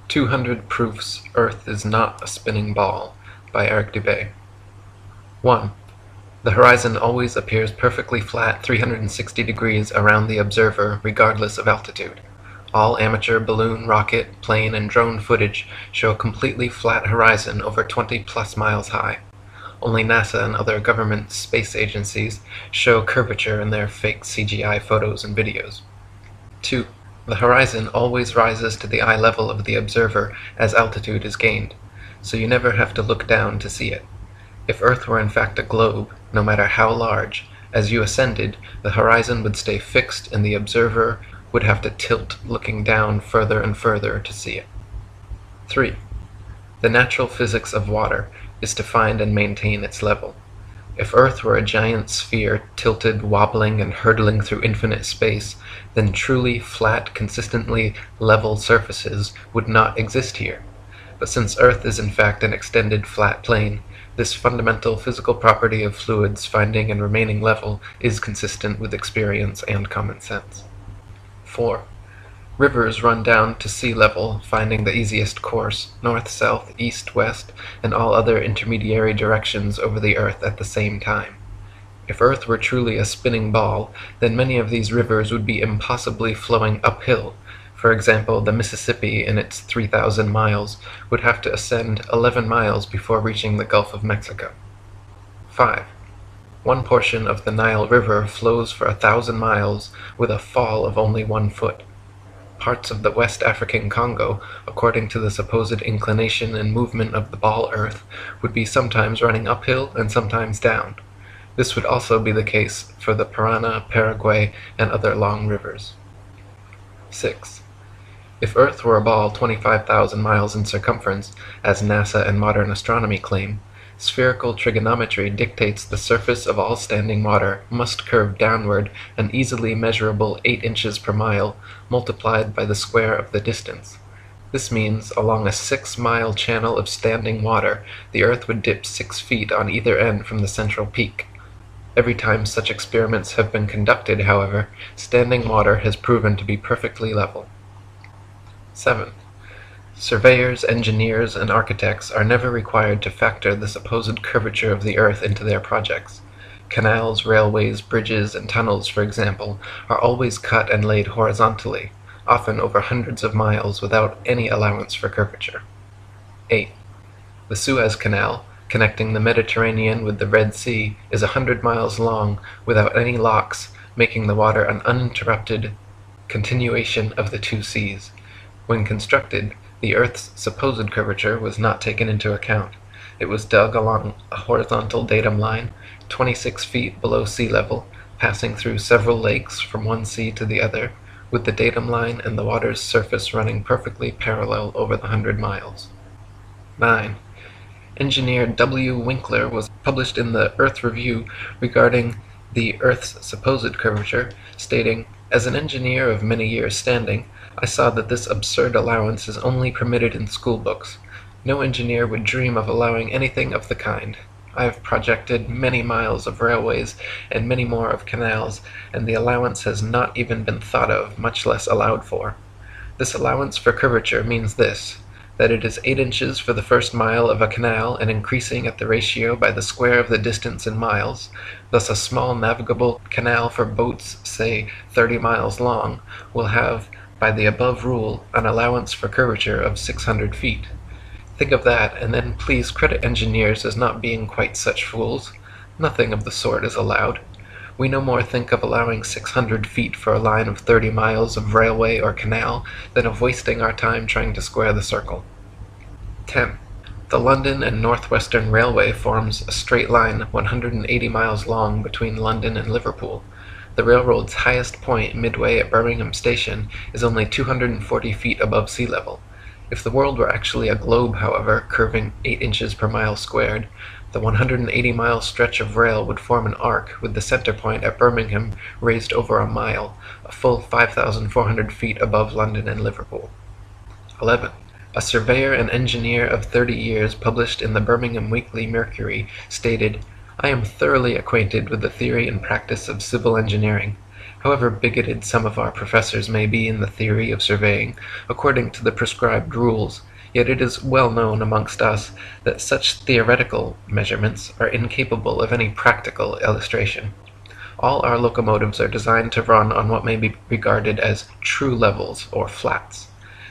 200 Proofs Earth is Not a Spinning Ball by Eric Dubay. 1. The horizon always appears perfectly flat 360 degrees around the observer regardless of altitude. All amateur balloon, rocket, plane, and drone footage show a completely flat horizon over 20+ miles high. Only NASA and other government space agencies show curvature in their fake CGI photos and videos. 2. The horizon always rises to the eye level of the observer as altitude is gained, so you never have to look down to see it. If Earth were in fact a globe, no matter how large, as you ascended, the horizon would stay fixed and the observer would have to tilt looking down further and further to see it. 3. The natural physics of water is to find and maintain its level. If Earth were a giant sphere tilted, wobbling, and hurtling through infinite space, then truly flat, consistently level surfaces would not exist here. But since Earth is in fact an extended flat plane, this fundamental physical property of fluids finding and remaining level is consistent with experience and common sense. 4. Rivers run down to sea level, finding the easiest course, north, south, east, west, and all other intermediary directions over the Earth at the same time. If Earth were truly a spinning ball, then many of these rivers would be impossibly flowing uphill. For example, the Mississippi, in its 3,000 miles, would have to ascend 11 miles before reaching the Gulf of Mexico. 5. One portion of the Nile River flows for 1,000 miles with a fall of only 1 foot. Parts of the West African Congo, according to the supposed inclination and movement of the ball Earth, would be sometimes running uphill and sometimes down. This would also be the case for the Parana, Paraguay, and other long rivers. 6. If Earth were a ball 25,000 miles in circumference, as NASA and modern astronomy claim, spherical trigonometry dictates the surface of all standing water must curve downward an easily measurable 8 inches per mile, multiplied by the square of the distance. This means, along a 6-mile channel of standing water, the Earth would dip 6 feet on either end from the central peak. Every time such experiments have been conducted, however, standing water has proven to be perfectly level. 7. Surveyors, engineers, and architects are never required to factor the supposed curvature of the Earth into their projects. Canals, railways, bridges, and tunnels, for example, are always cut and laid horizontally, often over hundreds of miles without any allowance for curvature. 8. The Suez Canal, connecting the Mediterranean with the Red Sea, is 100 miles long without any locks, making the water an uninterrupted continuation of the two seas. When constructed, the Earth's supposed curvature was not taken into account. It was dug along a horizontal datum line, 26 feet below sea level, passing through several lakes from one sea to the other, with the datum line and the water's surface running perfectly parallel over the 100 miles. 9. Engineer W. Winkler was published in the Earth Review regarding the Earth's supposed curvature, stating, "As an engineer of many years' standing, I saw that this absurd allowance is only permitted in school books. No engineer would dream of allowing anything of the kind. I have projected many miles of railways and many more of canals, and the allowance has not even been thought of, much less allowed for. This allowance for curvature means this, that it is 8 inches for the first mile of a canal and increasing at the ratio by the square of the distance in miles. Thus a small navigable canal for boats, say 30 miles long, will have, by the above rule, an allowance for curvature of 600 feet. Think of that, and then please credit engineers as not being quite such fools. Nothing of the sort is allowed. We no more think of allowing 600 feet for a line of 30 miles of railway or canal than of wasting our time trying to square the circle. 10. The London and Northwestern Railway forms a straight line 180 miles long between London and Liverpool. The railroad's highest point, midway at Birmingham Station, is only 240 feet above sea level. If the world were actually a globe, however, curving 8 inches per mile squared, the 180-mile stretch of rail would form an arc with the center point at Birmingham raised over a mile, a full 5,400 feet above London and Liverpool. 11. A surveyor and engineer of 30 years published in the Birmingham Weekly Mercury stated, "I am thoroughly acquainted with the theory and practice of civil engineering. However bigoted some of our professors may be in the theory of surveying, according to the prescribed rules, yet it is well known amongst us that such theoretical measurements are incapable of any practical illustration. All our locomotives are designed to run on what may be regarded as true levels, or flats.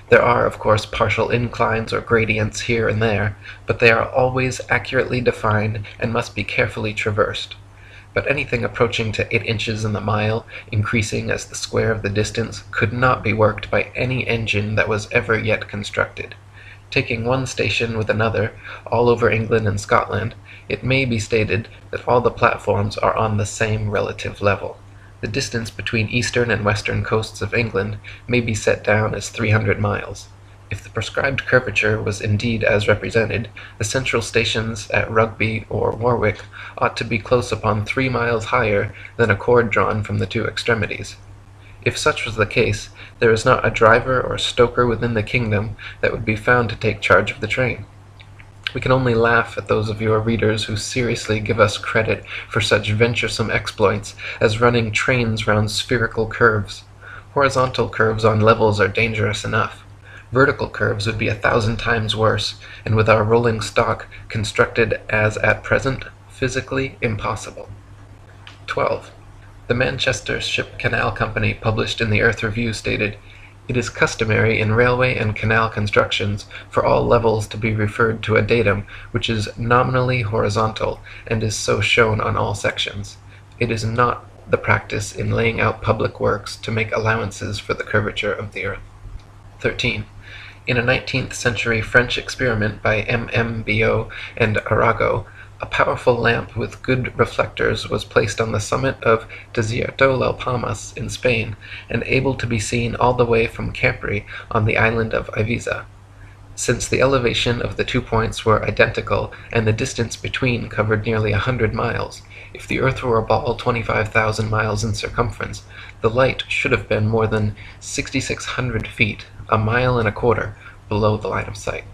There are, of course, partial inclines or gradients here and there, but they are always accurately defined and must be carefully traversed. But anything approaching to 8 inches in the mile, increasing as the square of the distance, could not be worked by any engine that was ever yet constructed. Taking one station with another, all over England and Scotland, it may be stated that all the platforms are on the same relative level. The distance between eastern and western coasts of England may be set down as 300 miles. If the prescribed curvature was indeed as represented, the central stations at Rugby or Warwick ought to be close upon 3 miles higher than a cord drawn from the two extremities. If such was the case, there is not a driver or stoker within the kingdom that would be found to take charge of the train. We can only laugh at those of your readers who seriously give us credit for such venturesome exploits as running trains round spherical curves. Horizontal curves on levels are dangerous enough. Vertical curves would be 1,000 times worse, and with our rolling stock constructed as at present, physically impossible. 12. The Manchester Ship Canal Company published in the Earth Review stated, "It is customary in railway and canal constructions for all levels to be referred to a datum which is nominally horizontal and is so shown on all sections. It is not the practice in laying out public works to make allowances for the curvature of the earth." 13. In a 19th century French experiment by M.M. and Arago, a powerful lamp with good reflectors was placed on the summit of Desierto las Palmas in Spain, and able to be seen all the way from Capri on the island of Ibiza. Since the elevation of the 2 points were identical and the distance between covered nearly 100 miles, if the earth were a ball 25,000 miles in circumference, the light should have been more than 6,600 feet, a mile and a quarter, below the line of sight.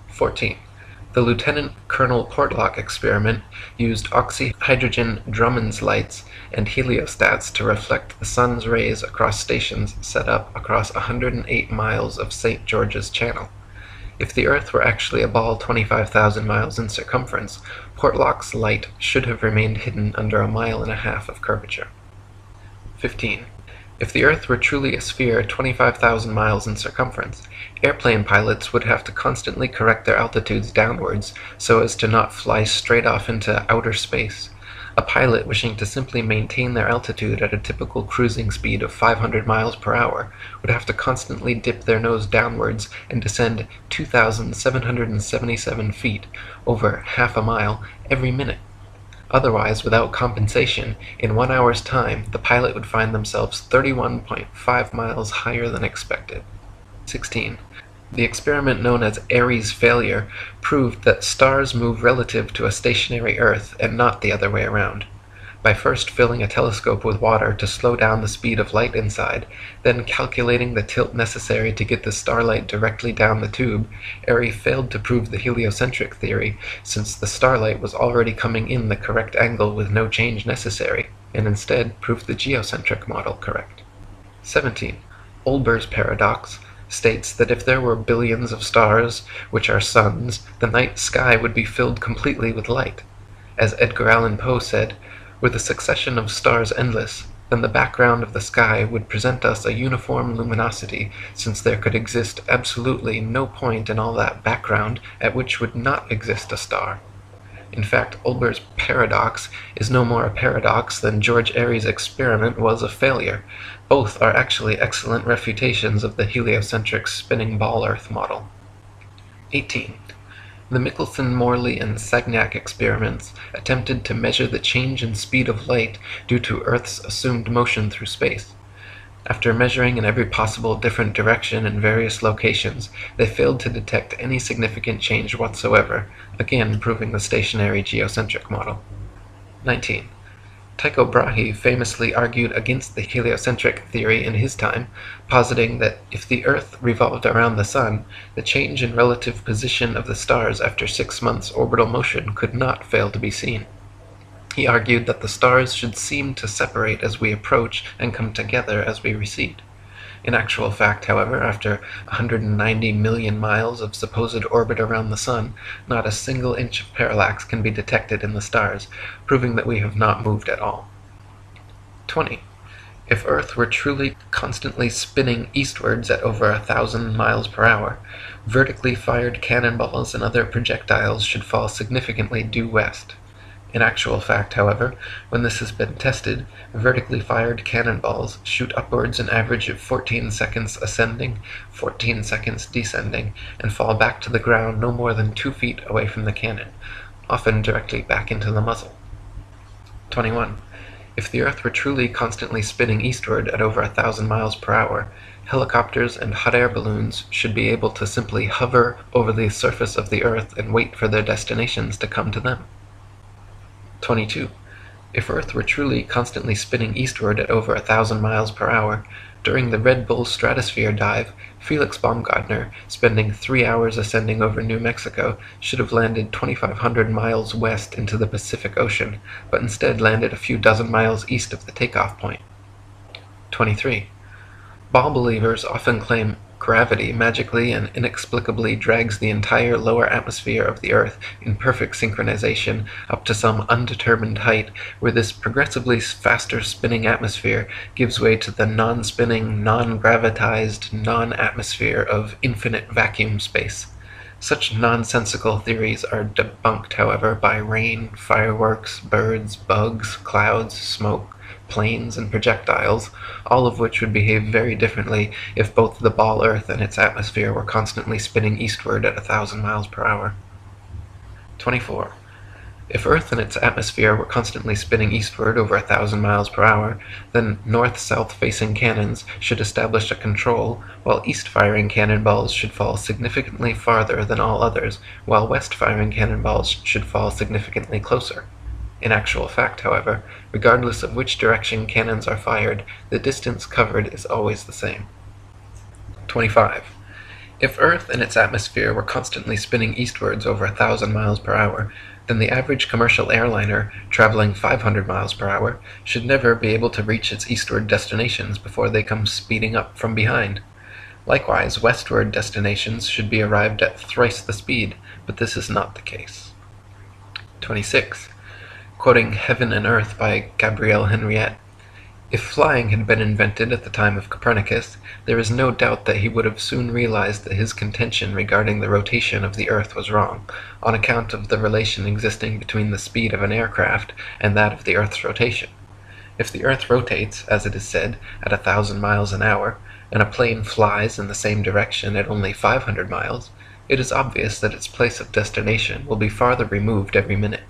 14. The Lieutenant Colonel Portlock experiment used oxyhydrogen Drummond's lights and heliostats to reflect the sun's rays across stations set up across 108 miles of St. George's Channel. If the earth were actually a ball 25,000 miles in circumference, Portlock's light should have remained hidden under a mile and a half of curvature. 15. If the earth were truly a sphere 25,000 miles in circumference, airplane pilots would have to constantly correct their altitudes downwards so as to not fly straight off into outer space. A pilot wishing to simply maintain their altitude at a typical cruising speed of 500 miles per hour would have to constantly dip their nose downwards and descend 2,777 feet, over half a mile, every minute. Otherwise, without compensation, in 1 hour's time, the pilot would find themselves 31.5 miles higher than expected. 16. The experiment known as Airy's failure proved that stars move relative to a stationary Earth and not the other way around. By first filling a telescope with water to slow down the speed of light inside, then calculating the tilt necessary to get the starlight directly down the tube, Airy failed to prove the heliocentric theory, since the starlight was already coming in the correct angle with no change necessary, and instead proved the geocentric model correct. 17. Olber's paradox states that if there were billions of stars, which are suns, the night sky would be filled completely with light. As Edgar Allan Poe said, "Were the succession of stars endless, then the background of the sky would present us a uniform luminosity, since there could exist absolutely no point in all that background at which would not exist a star." In fact, Olber's paradox is no more a paradox than George Airy's experiment was a failure. Both are actually excellent refutations of the heliocentric spinning ball Earth model. 18. The Michelson, Morley, and Sagnac experiments attempted to measure the change in speed of light due to Earth's assumed motion through space. After measuring in every possible different direction in various locations, they failed to detect any significant change whatsoever, again proving the stationary geocentric model. 19. Tycho Brahe famously argued against the heliocentric theory in his time, positing that if the Earth revolved around the Sun, the change in relative position of the stars after 6 months' orbital motion could not fail to be seen. He argued that the stars should seem to separate as we approach and come together as we recede. In actual fact, however, after 190 million miles of supposed orbit around the Sun, not a single inch of parallax can be detected in the stars, proving that we have not moved at all. 20. If Earth were truly constantly spinning eastwards at over 1,000 miles per hour, vertically fired cannonballs and other projectiles should fall significantly due west. In actual fact, however, when this has been tested, vertically fired cannonballs shoot upwards an average of 14 seconds ascending, 14 seconds descending, and fall back to the ground no more than 2 feet away from the cannon, often directly back into the muzzle. 21. If the Earth were truly constantly spinning eastward at over 1,000 miles per hour, helicopters and hot air balloons should be able to simply hover over the surface of the Earth and wait for their destinations to come to them. 22. If Earth were truly constantly spinning eastward at over 1,000 miles per hour, during the Red Bull stratosphere dive, Felix Baumgartner, spending 3 hours ascending over New Mexico, should have landed 2,500 miles west into the Pacific Ocean, but instead landed a few dozen miles east of the takeoff point. 23. Ball believers often claim gravity magically and inexplicably drags the entire lower atmosphere of the Earth in perfect synchronization up to some undetermined height, where this progressively faster spinning atmosphere gives way to the non-spinning, non-gravitized, non-atmosphere of infinite vacuum space. Such nonsensical theories are debunked, however, by rain, fireworks, birds, bugs, clouds, smoke, planes, and projectiles, all of which would behave very differently if both the ball Earth and its atmosphere were constantly spinning eastward at 1,000 miles per hour. 24. If Earth and its atmosphere were constantly spinning eastward over 1,000 miles per hour, then north-south facing cannons should establish a control, while east-firing cannonballs should fall significantly farther than all others, while west-firing cannonballs should fall significantly closer. In actual fact, however, regardless of which direction cannons are fired, the distance covered is always the same. 25. If Earth and its atmosphere were constantly spinning eastwards over 1,000 miles per hour, then the average commercial airliner, traveling 500 miles per hour, should never be able to reach its eastward destinations before they come speeding up from behind. Likewise, westward destinations should be arrived at thrice the speed, but this is not the case. 26. Quoting Heaven and Earth by Gabrielle Henriette, if flying had been invented at the time of Copernicus, there is no doubt that he would have soon realized that his contention regarding the rotation of the Earth was wrong, on account of the relation existing between the speed of an aircraft and that of the Earth's rotation. If the Earth rotates, as it is said, at 1,000 miles an hour, and a plane flies in the same direction at only 500 miles, it is obvious that its place of destination will be farther removed every minute.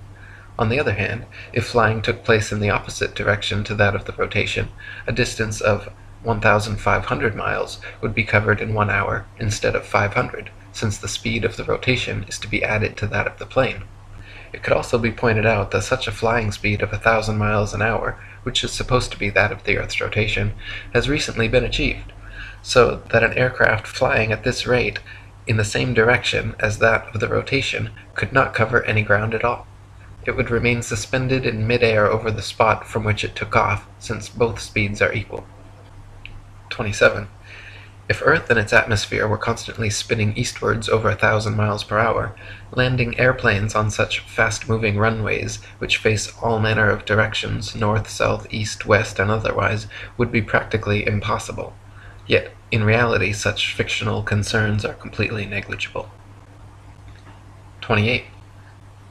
On the other hand, if flying took place in the opposite direction to that of the rotation, a distance of 1,500 miles would be covered in 1 hour instead of 500, since the speed of the rotation is to be added to that of the plane. It could also be pointed out that such a flying speed of 1,000 miles an hour, which is supposed to be that of the Earth's rotation, has recently been achieved, so that an aircraft flying at this rate in the same direction as that of the rotation could not cover any ground at all. It would remain suspended in mid-air over the spot from which it took off, since both speeds are equal. 27. If Earth and its atmosphere were constantly spinning eastwards over 1,000 miles per hour, landing airplanes on such fast-moving runways, which face all manner of directions, north, south, east, west, and otherwise, would be practically impossible. Yet, in reality, such fictional concerns are completely negligible. 28.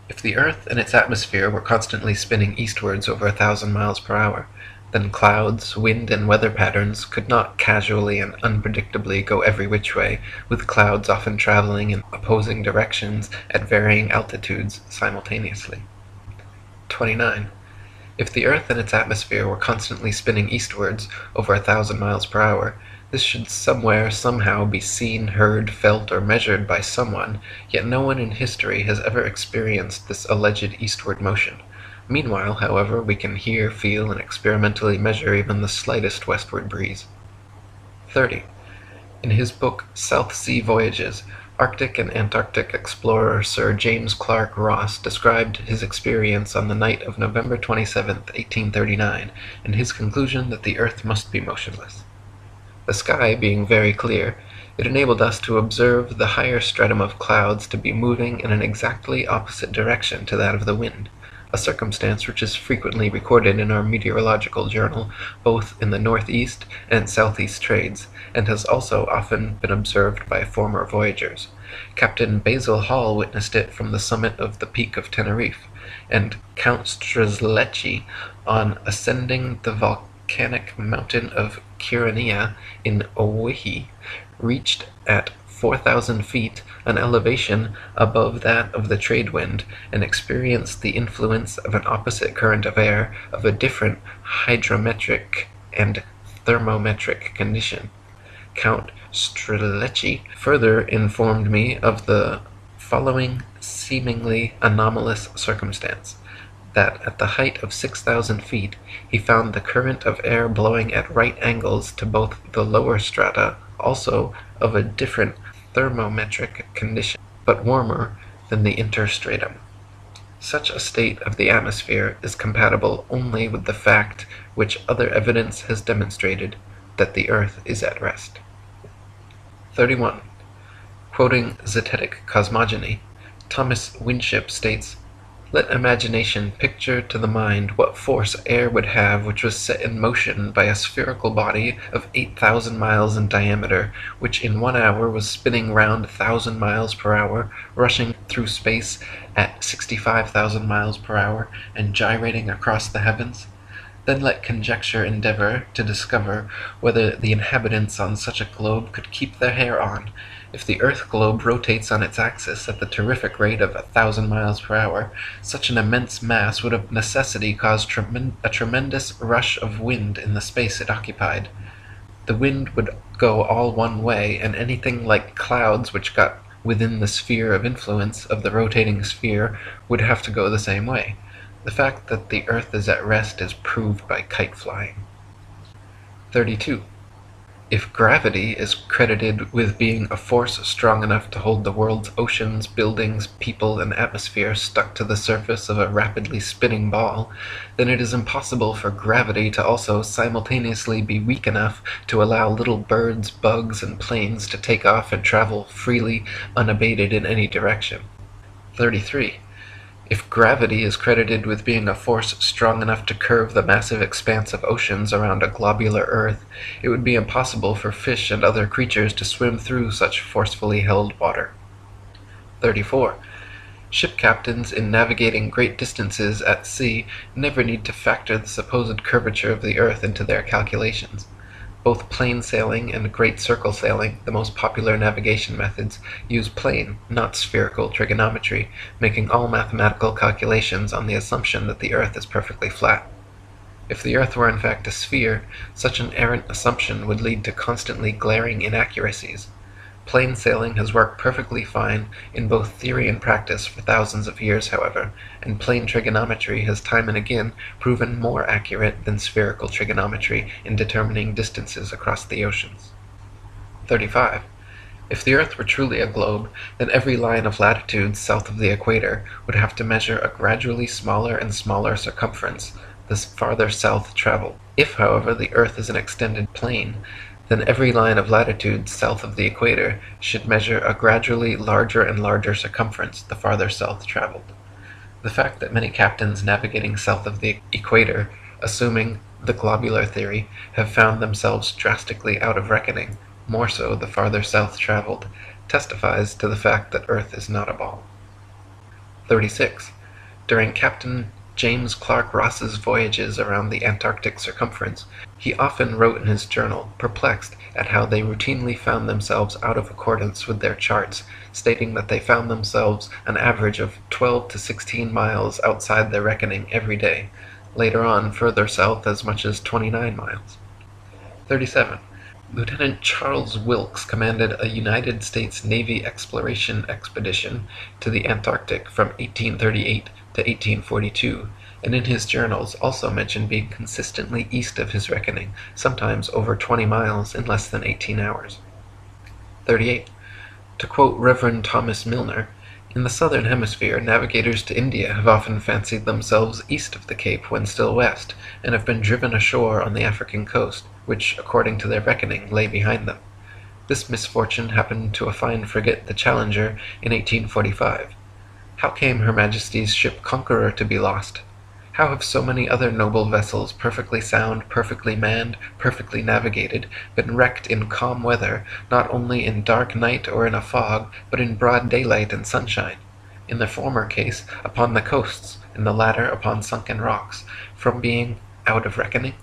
If the Earth and its atmosphere were constantly spinning eastwards over 1,000 miles per hour, then clouds, wind, and weather patterns could not casually and unpredictably go every which way, with clouds often traveling in opposing directions at varying altitudes simultaneously. 29. If the Earth and its atmosphere were constantly spinning eastwards over 1,000 miles per hour, this should somewhere, somehow be seen, heard, felt, or measured by someone, yet no one in history has ever experienced this alleged eastward motion. Meanwhile, however, we can hear, feel, and experimentally measure even the slightest westward breeze. 30. In his book South Sea Voyages, Arctic and Antarctic explorer Sir James Clark Ross described his experience on the night of November 27, 1839, and his conclusion that the Earth must be motionless. The sky being very clear, it enabled us to observe the higher stratum of clouds to be moving in an exactly opposite direction to that of the wind, a circumstance which is frequently recorded in our meteorological journal, both in the northeast and southeast trades, and has also often been observed by former voyagers. Captain Basil Hall witnessed it from the summit of the Peak of Teneriffe, and Count Strzelecki, on ascending the volcanic mountain of Kyrenia in Owyhee, reached at 4,000 feet an elevation above that of the trade wind, and experienced the influence of an opposite current of air of a different hydrometric and thermometric condition. Count Strzelecki further informed me of the following seemingly anomalous circumstance: that at the height of 6,000 feet he found the current of air blowing at right angles to both the lower strata, also of a different thermometric condition, but warmer than the interstratum. Such a state of the atmosphere is compatible only with the fact which other evidence has demonstrated, that the earth is at rest. 31. Quoting zetetic cosmogony, Thomas Winship states, "Let imagination picture to the mind what force air would have which was set in motion by a spherical body of 8,000 miles in diameter, which in 1 hour was spinning round 1,000 miles per hour, rushing through space at 65,000 miles per hour, and gyrating across the heavens. Then let conjecture endeavor to discover whether the inhabitants on such a globe could keep their hair on. If the earth globe rotates on its axis at the terrific rate of 1,000 miles per hour, such an immense mass would of necessity cause a tremendous rush of wind in the space it occupied. The wind would go all one way, and anything like clouds which got within the sphere of influence of the rotating sphere would have to go the same way. The fact that the earth is at rest is proved by kite flying." 32. If gravity is credited with being a force strong enough to hold the world's oceans, buildings, people, and atmosphere stuck to the surface of a rapidly spinning ball, then it is impossible for gravity to also simultaneously be weak enough to allow little birds, bugs, and planes to take off and travel freely, unabated in any direction. 33. If gravity is credited with being a force strong enough to curve the massive expanse of oceans around a globular earth, it would be impossible for fish and other creatures to swim through such forcefully held water. 34. Ship captains in navigating great distances at sea never need to factor the supposed curvature of the earth into their calculations. Both plain sailing and great circle sailing, the most popular navigation methods, use plane, not spherical trigonometry, making all mathematical calculations on the assumption that the earth is perfectly flat. If the earth were in fact a sphere, such an errant assumption would lead to constantly glaring inaccuracies. Plain sailing has worked perfectly fine in both theory and practice for thousands of years, however, and plane trigonometry has time and again proven more accurate than spherical trigonometry in determining distances across the oceans. 35. If the earth were truly a globe, then every line of latitude south of the equator would have to measure a gradually smaller and smaller circumference the farther south traveled. If, however, the earth is an extended plane, then every line of latitude south of the equator should measure a gradually larger and larger circumference the farther south traveled. The fact that many captains navigating south of the equator, assuming the globular theory, have found themselves drastically out of reckoning, more so the farther south traveled, testifies to the fact that Earth is not a ball. 36. During Captain James Clark Ross's voyages around the Antarctic circumference, he often wrote in his journal, perplexed at how they routinely found themselves out of accordance with their charts, stating that they found themselves an average of 12 to 16 miles outside their reckoning every day, later on further south as much as 29 miles. 37. Lieutenant Charles Wilkes commanded a United States Navy exploration expedition to the Antarctic from 1838 to 1842, and in his journals also mentioned being consistently east of his reckoning, sometimes over 20 miles in less than 18 hours. 38. To quote Reverend Thomas Milner, "In the southern hemisphere, navigators to India have often fancied themselves east of the Cape when still west, and have been driven ashore on the African coast, which, according to their reckoning, lay behind them. This misfortune happened to a fine frigate, the Challenger, in 1845. How came Her Majesty's ship Conqueror to be lost? How have so many other noble vessels, perfectly sound, perfectly manned, perfectly navigated, been wrecked in calm weather, not only in dark night or in a fog, but in broad daylight and sunshine? In the former case, upon the coasts, in the latter upon sunken rocks, from being out of reckoning?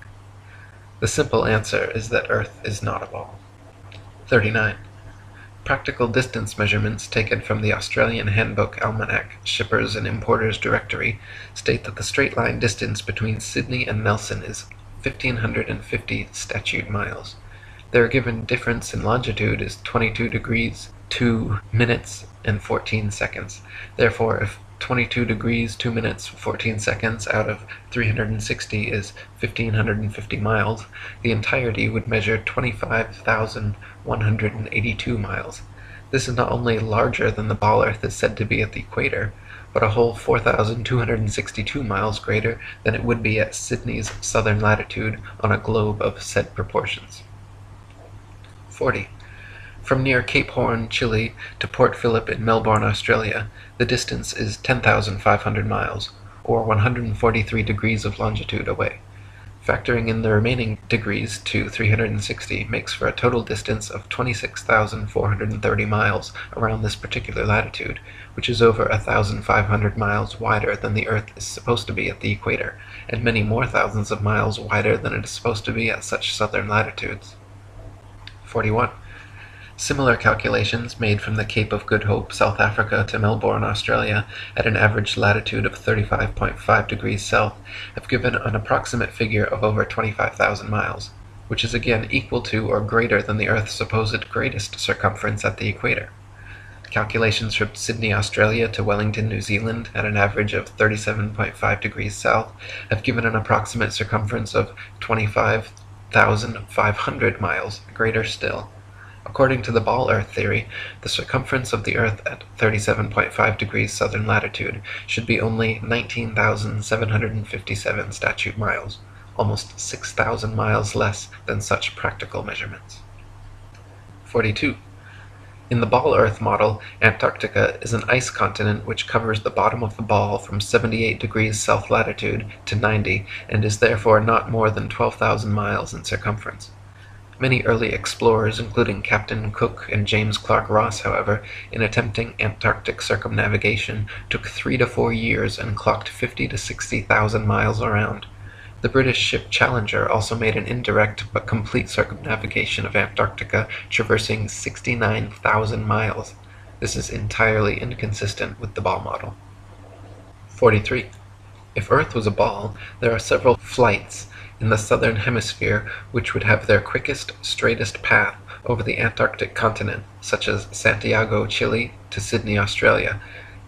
The simple answer is that Earth is not a ball." 39. Practical distance measurements taken from the Australian Handbook Almanac Shippers and Importers Directory state that the straight-line distance between Sydney and Nelson is 1,550 statute miles. Their given difference in longitude is 22 degrees 2 minutes and 14 seconds. Therefore, if 22 degrees 2 minutes 14 seconds out of 360 is 1,550 miles, the entirety would measure 25,182 miles. This is not only larger than the ball Earth is said to be at the equator, but a whole 4,262 miles greater than it would be at Sydney's southern latitude on a globe of said proportions. 40. From near Cape Horn, Chile, to Port Phillip in Melbourne, Australia, the distance is 10,500 miles, or 143 degrees of longitude away. Factoring in the remaining degrees to 360 makes for a total distance of 26,430 miles around this particular latitude, which is over 1,500 miles wider than the Earth is supposed to be at the equator, and many more thousands of miles wider than it is supposed to be at such southern latitudes. 41. Similar calculations made from the Cape of Good Hope, South Africa to Melbourne, Australia, at an average latitude of 35.5 degrees south, have given an approximate figure of over 25,000 miles, which is again equal to or greater than the Earth's supposed greatest circumference at the equator. Calculations from Sydney, Australia to Wellington, New Zealand, at an average of 37.5 degrees south, have given an approximate circumference of 25,500 miles, greater still. According to the ball Earth theory, the circumference of the Earth at 37.5 degrees southern latitude should be only 19,757 statute miles, almost 6,000 miles less than such practical measurements. 42. In the ball Earth model, Antarctica is an ice continent which covers the bottom of the ball from 78 degrees south latitude to 90, and is therefore not more than 12,000 miles in circumference. Many early explorers, including Captain Cook and James Clark Ross, however, in attempting Antarctic circumnavigation, took 3 to 4 years and clocked 50 to 60,000 miles around. The British ship Challenger also made an indirect but complete circumnavigation of Antarctica, traversing 69,000 miles. This is entirely inconsistent with the ball model. 43. If Earth was a ball, there are several flights in the southern hemisphere which would have their quickest, straightest path over the Antarctic continent, such as Santiago, Chile, to Sydney, Australia.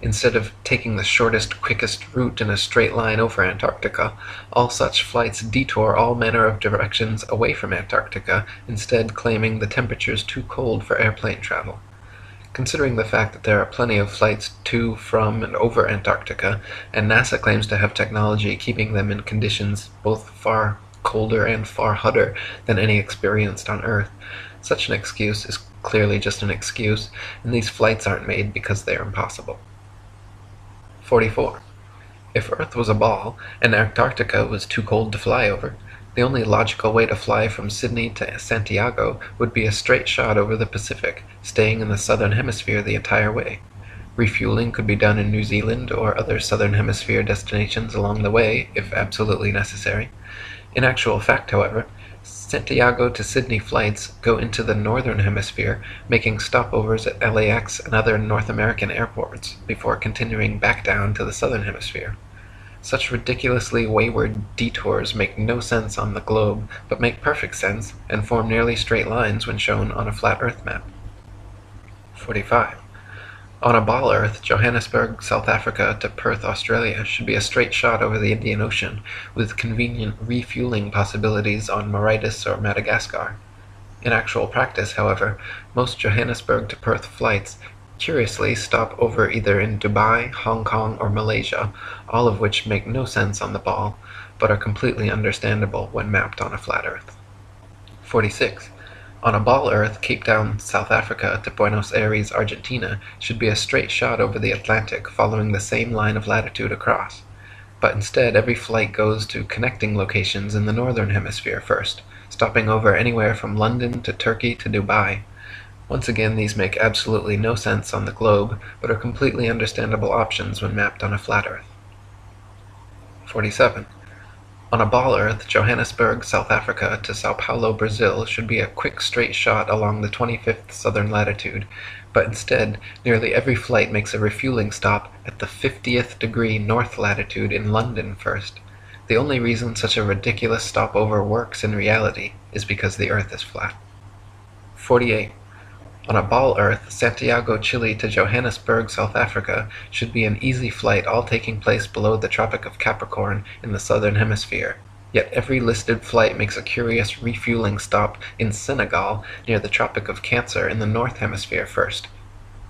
Instead of taking the shortest, quickest route in a straight line over Antarctica, all such flights detour all manner of directions away from Antarctica, instead claiming the temperatures too cold for airplane travel. Considering the fact that there are plenty of flights to, from, and over Antarctica, and NASA claims to have technology keeping them in conditions both far colder and far hotter than any experienced on Earth, such an excuse is clearly just an excuse, and these flights aren't made because they are impossible. 44. If Earth was a ball, and Antarctica was too cold to fly over, the only logical way to fly from Sydney to Santiago would be a straight shot over the Pacific, staying in the southern hemisphere the entire way. Refueling could be done in New Zealand or other southern hemisphere destinations along the way, if absolutely necessary. In actual fact, however, Santiago to Sydney flights go into the northern hemisphere, making stopovers at LAX and other North American airports before continuing back down to the southern hemisphere. Such ridiculously wayward detours make no sense on the globe, but make perfect sense and form nearly straight lines when shown on a flat Earth map. 45. On a ball Earth, Johannesburg, South Africa to Perth, Australia should be a straight shot over the Indian Ocean, with convenient refueling possibilities on Mauritius or Madagascar. In actual practice, however, most Johannesburg to Perth flights curiously stop over either in Dubai, Hong Kong, or Malaysia, all of which make no sense on the ball, but are completely understandable when mapped on a flat Earth. 46. On a ball Earth, Cape Town, South Africa to Buenos Aires, Argentina should be a straight shot over the Atlantic following the same line of latitude across. But instead, every flight goes to connecting locations in the northern hemisphere first, stopping over anywhere from London to Turkey to Dubai. Once again, these make absolutely no sense on the globe, but are completely understandable options when mapped on a flat Earth. 47. On a ball Earth, Johannesburg, South Africa to Sao Paulo, Brazil should be a quick straight shot along the 25th southern latitude, but instead, nearly every flight makes a refueling stop at the 50th degree north latitude in London first. The only reason such a ridiculous stopover works in reality is because the Earth is flat. 48. On a ball Earth, Santiago, Chile to Johannesburg, South Africa should be an easy flight, all taking place below the Tropic of Capricorn in the southern hemisphere. Yet every listed flight makes a curious refueling stop in Senegal near the Tropic of Cancer in the north hemisphere first.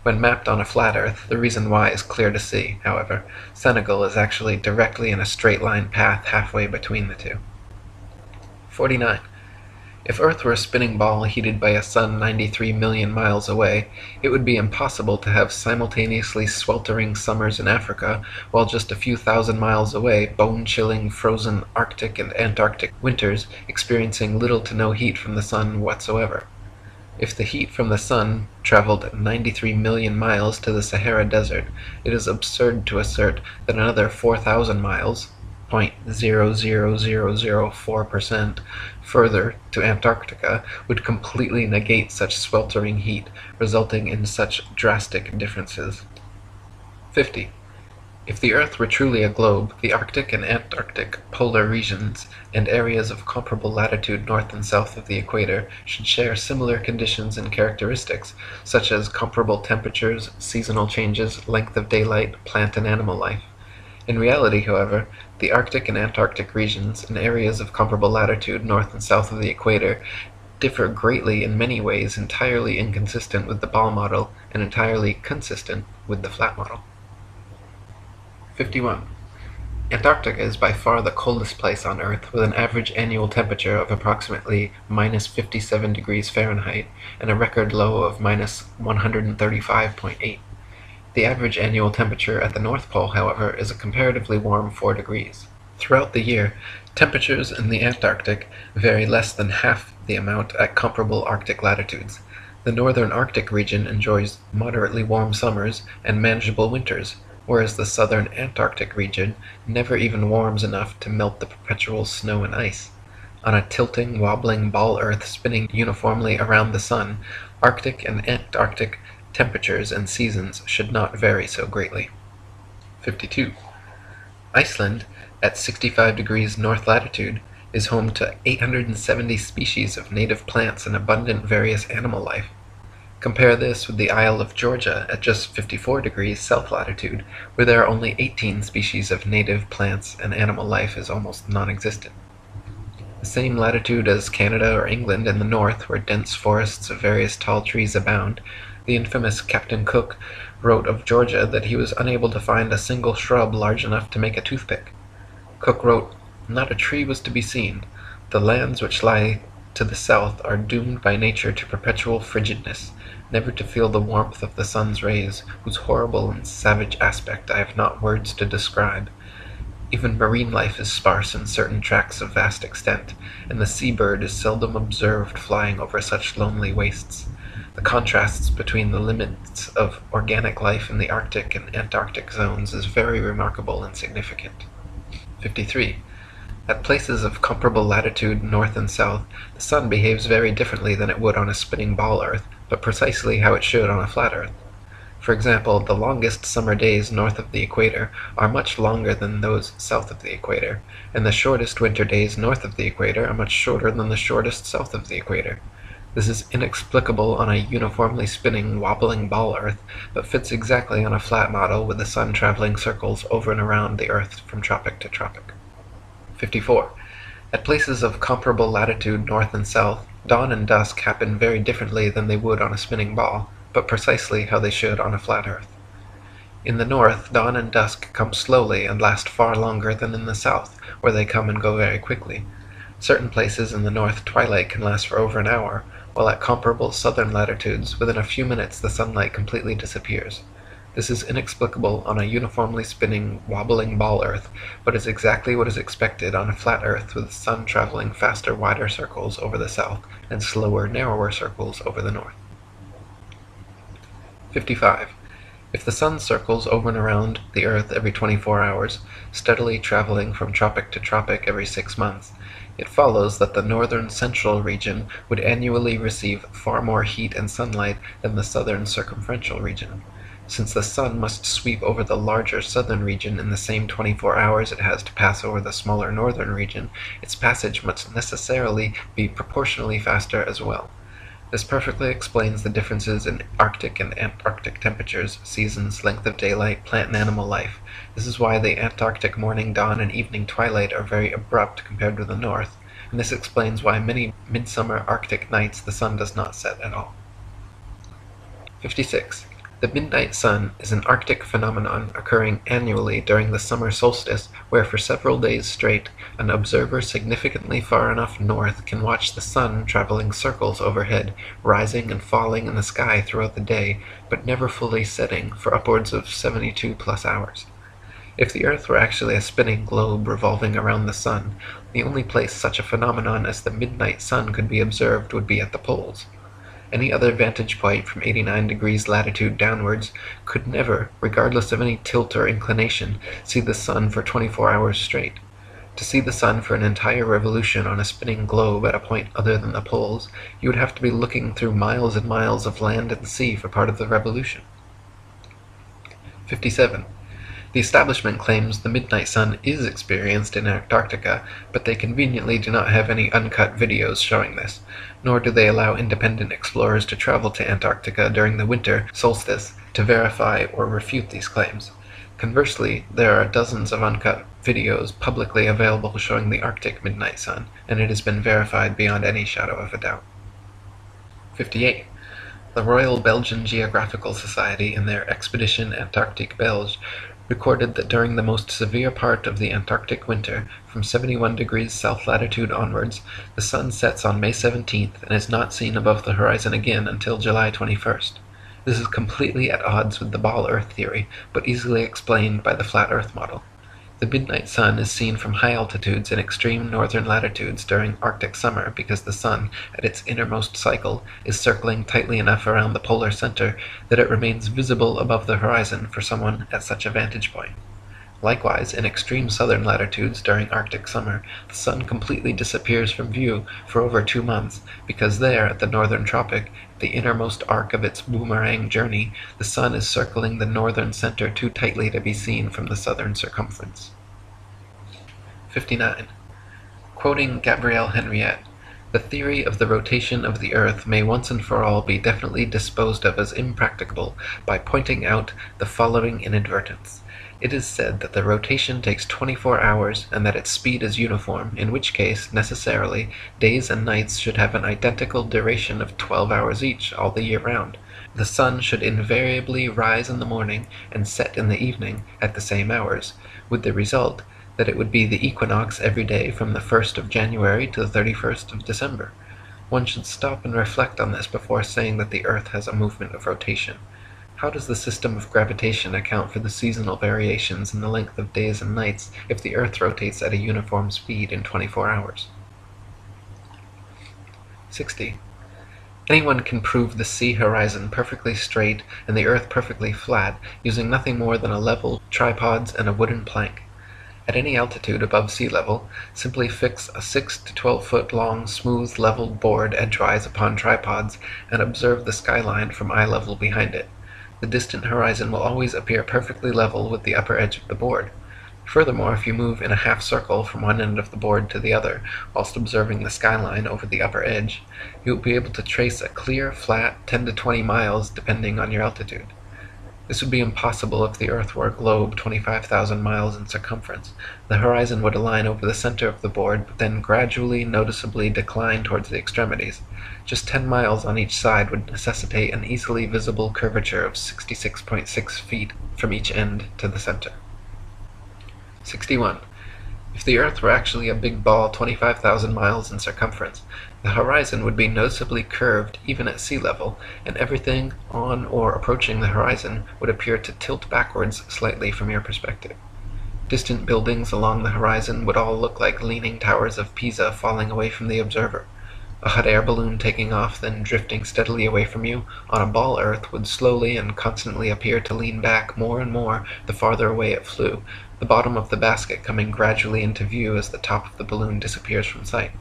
When mapped on a flat Earth, the reason why is clear to see, however. Senegal is actually directly in a straight line path halfway between the two. 49. If Earth were a spinning ball heated by a sun 93 million miles away, it would be impossible to have simultaneously sweltering summers in Africa, while just a few thousand miles away, bone-chilling, frozen Arctic and Antarctic winters experiencing little to no heat from the sun whatsoever. If the heat from the sun traveled 93 million miles to the Sahara Desert, it is absurd to assert that another 4,000 miles, 0.00004%, further to Antarctica would completely negate such sweltering heat, resulting in such drastic differences. 50. If the Earth were truly a globe, the Arctic and Antarctic polar regions and areas of comparable latitude north and south of the equator should share similar conditions and characteristics, such as comparable temperatures, seasonal changes, length of daylight, plant and animal life. In reality, however, the Arctic and Antarctic regions and areas of comparable latitude north and south of the equator differ greatly in many ways, entirely inconsistent with the ball model and entirely consistent with the flat model. 51. Antarctica is by far the coldest place on Earth, with an average annual temperature of approximately minus 57 degrees Fahrenheit and a record low of minus 135.8. The average annual temperature at the North Pole, however, is a comparatively warm 4 degrees. Throughout the year, temperatures in the Antarctic vary less than half the amount at comparable Arctic latitudes. The northern Arctic region enjoys moderately warm summers and manageable winters, whereas the southern Antarctic region never even warms enough to melt the perpetual snow and ice. On a tilting, wobbling ball Earth spinning uniformly around the sun, Arctic and Antarctic temperatures and seasons should not vary so greatly. 52. Iceland, at 65 degrees north latitude, is home to 870 species of native plants and abundant various animal life. Compare this with the Isle of Georgia at just 54 degrees south latitude, where there are only 18 species of native plants and animal life is almost non-existent. The same latitude as Canada or England in the north, where dense forests of various tall trees abound, the infamous Captain Cook wrote of Georgia that he was unable to find a single shrub large enough to make a toothpick. Cook wrote, "Not a tree was to be seen. The lands which lie to the south are doomed by nature to perpetual frigidness, never to feel the warmth of the sun's rays, whose horrible and savage aspect I have not words to describe. Even marine life is sparse in certain tracts of vast extent, and the sea-bird is seldom observed flying over such lonely wastes. The contrasts between the limits of organic life in the Arctic and Antarctic zones is very remarkable and significant." 53. At places of comparable latitude north and south, the sun behaves very differently than it would on a spinning ball Earth, but precisely how it should on a flat Earth. For example, the longest summer days north of the equator are much longer than those south of the equator, and the shortest winter days north of the equator are much shorter than the shortest south of the equator. This is inexplicable on a uniformly spinning, wobbling ball Earth, but fits exactly on a flat model with the sun traveling circles over and around the Earth from tropic to tropic. 54. At places of comparable latitude north and south, Dawn and dusk happen very differently than they would on a spinning ball, but precisely how they should on a flat Earth. In the north, dawn and dusk come slowly and last far longer than in the south, where they come and go very quickly. Certain places in the north twilight can last for over an hour, while at comparable southern latitudes, within a few minutes the sunlight completely disappears. This is inexplicable on a uniformly spinning, wobbling ball Earth, but is exactly what is expected on a flat Earth with the sun traveling faster, wider circles over the south and slower, narrower circles over the north. 55. If the sun circles over and around the Earth every 24 hours, steadily traveling from tropic to tropic every 6 months, it follows that the northern central region would annually receive far more heat and sunlight than the southern circumferential region. Since the sun must sweep over the larger southern region in the same 24 hours it has to pass over the smaller northern region, its passage must necessarily be proportionally faster as well. This perfectly explains the differences in Arctic and Antarctic temperatures, seasons, length of daylight, plant and animal life. This is why the Antarctic morning dawn and evening twilight are very abrupt compared to the north, and this explains why many midsummer Arctic nights the sun does not set at all. 56. The midnight sun is an Arctic phenomenon occurring annually during the summer solstice, where for several days straight, an observer significantly far enough north can watch the sun traveling circles overhead, rising and falling in the sky throughout the day, but never fully setting for upwards of 72 plus hours. If the Earth were actually a spinning globe revolving around the sun, the only place such a phenomenon as the midnight sun could be observed would be at the poles. Any other vantage point from 89 degrees latitude downwards could never, regardless of any tilt or inclination, see the sun for 24 hours straight. To see the sun for an entire revolution on a spinning globe at a point other than the poles, you would have to be looking through miles and miles of land and sea for part of the revolution. 57. The establishment claims the midnight sun is experienced in Antarctica, but they conveniently do not have any uncut videos showing this, nor do they allow independent explorers to travel to Antarctica during the winter solstice to verify or refute these claims. Conversely, there are dozens of uncut videos publicly available showing the Arctic midnight sun, and it has been verified beyond any shadow of a doubt. 58. The Royal Belgian Geographical Society, in their Expedition Antarctique Belge, recorded that during the most severe part of the Antarctic winter, from 71 degrees south latitude onwards, the sun sets on May 17th and is not seen above the horizon again until July 21st. This is completely at odds with the ball Earth theory, but easily explained by the flat Earth model. The midnight sun is seen from high altitudes in extreme northern latitudes during Arctic summer because the sun, at its innermost cycle, is circling tightly enough around the polar center that it remains visible above the horizon for someone at such a vantage point. Likewise, in extreme southern latitudes during Arctic summer, the sun completely disappears from view for over 2 months, because there, at the northern tropic, the innermost arc of its boomerang journey, the sun is circling the northern center too tightly to be seen from the southern circumference. 59. Quoting Gabrielle Henriette, "The theory of the rotation of the Earth may once and for all be definitely disposed of as impracticable by pointing out the following inadvertence. It is said that the rotation takes 24 hours and that its speed is uniform, in which case, necessarily, days and nights should have an identical duration of 12 hours each all the year round. The sun should invariably rise in the morning and set in the evening at the same hours, with the result that it would be the equinox every day from the 1st of January to the 31st of December. One should stop and reflect on this before saying that the Earth has a movement of rotation. How does the system of gravitation account for the seasonal variations in the length of days and nights if the Earth rotates at a uniform speed in 24 hours? 60. Anyone can prove the sea horizon perfectly straight and the Earth perfectly flat using nothing more than a level, tripods, and a wooden plank. At any altitude above sea level, simply fix a 6 to 12 foot long smooth leveled board edgewise upon tripods and observe the skyline from eye level behind it. The distant horizon will always appear perfectly level with the upper edge of the board. Furthermore, if you move in a half circle from one end of the board to the other, whilst observing the skyline over the upper edge, you will be able to trace a clear, flat 10 to 20 miles depending on your altitude. This would be impossible if the Earth were a globe 25,000 miles in circumference. The horizon would align over the center of the board, but then gradually, noticeably decline towards the extremities. Just 10 miles on each side would necessitate an easily visible curvature of 66.6 feet from each end to the center. 61. If the Earth were actually a big ball 25,000 miles in circumference, the horizon would be noticeably curved even at sea level, and everything on or approaching the horizon would appear to tilt backwards slightly from your perspective. Distant buildings along the horizon would all look like leaning towers of Pisa falling away from the observer. A hot air balloon taking off, then drifting steadily away from you on a ball Earth would slowly and constantly appear to lean back more and more the farther away it flew, the bottom of the basket coming gradually into view as the top of the balloon disappears from sight.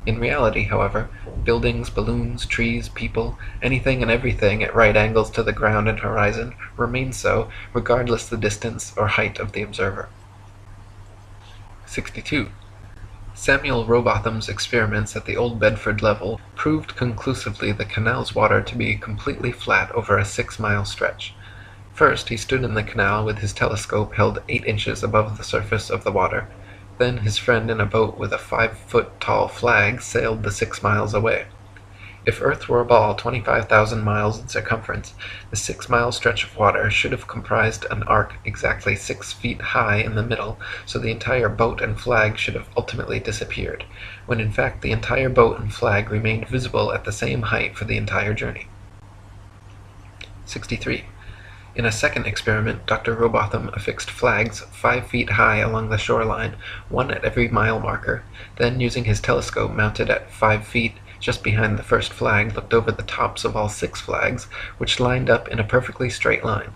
In reality, however, buildings, balloons, trees, people, anything and everything at right angles to the ground and horizon remain so, regardless the distance or height of the observer. 62. Samuel Rowbotham's experiments at the Old Bedford level proved conclusively the canal's water to be completely flat over a 6-mile stretch. First, he stood in the canal with his telescope held 8 inches above the surface of the water. Then his friend in a boat with a 5-foot-tall flag sailed the 6 miles away. If Earth were a ball 25,000 miles in circumference, the 6-mile stretch of water should have comprised an arc exactly 6 feet high in the middle, so the entire boat and flag should have ultimately disappeared, when in fact the entire boat and flag remained visible at the same height for the entire journey. 63. In a second experiment, Dr. Rowbotham affixed flags 5 feet high along the shoreline, one at every mile marker, then using his telescope mounted at 5 feet just behind the first flag, looked over the tops of all 6 flags, which lined up in a perfectly straight line.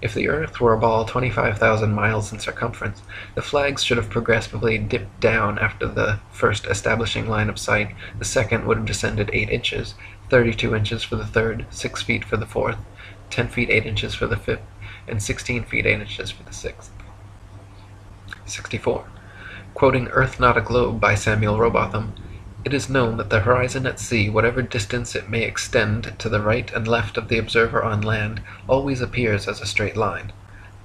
If the Earth were a ball 25,000 miles in circumference, the flags should have progressively dipped down after the first establishing line of sight. The second would have descended 8 inches, 32 inches for the third, 6 feet for the fourth, 10 feet 8 inches for the fifth, and 16 feet 8 inches for the sixth. 64. Quoting Earth Not a Globe by Samuel Rowbotham, "It is known that the horizon at sea, whatever distance it may extend to the right and left of the observer on land, always appears as a straight line.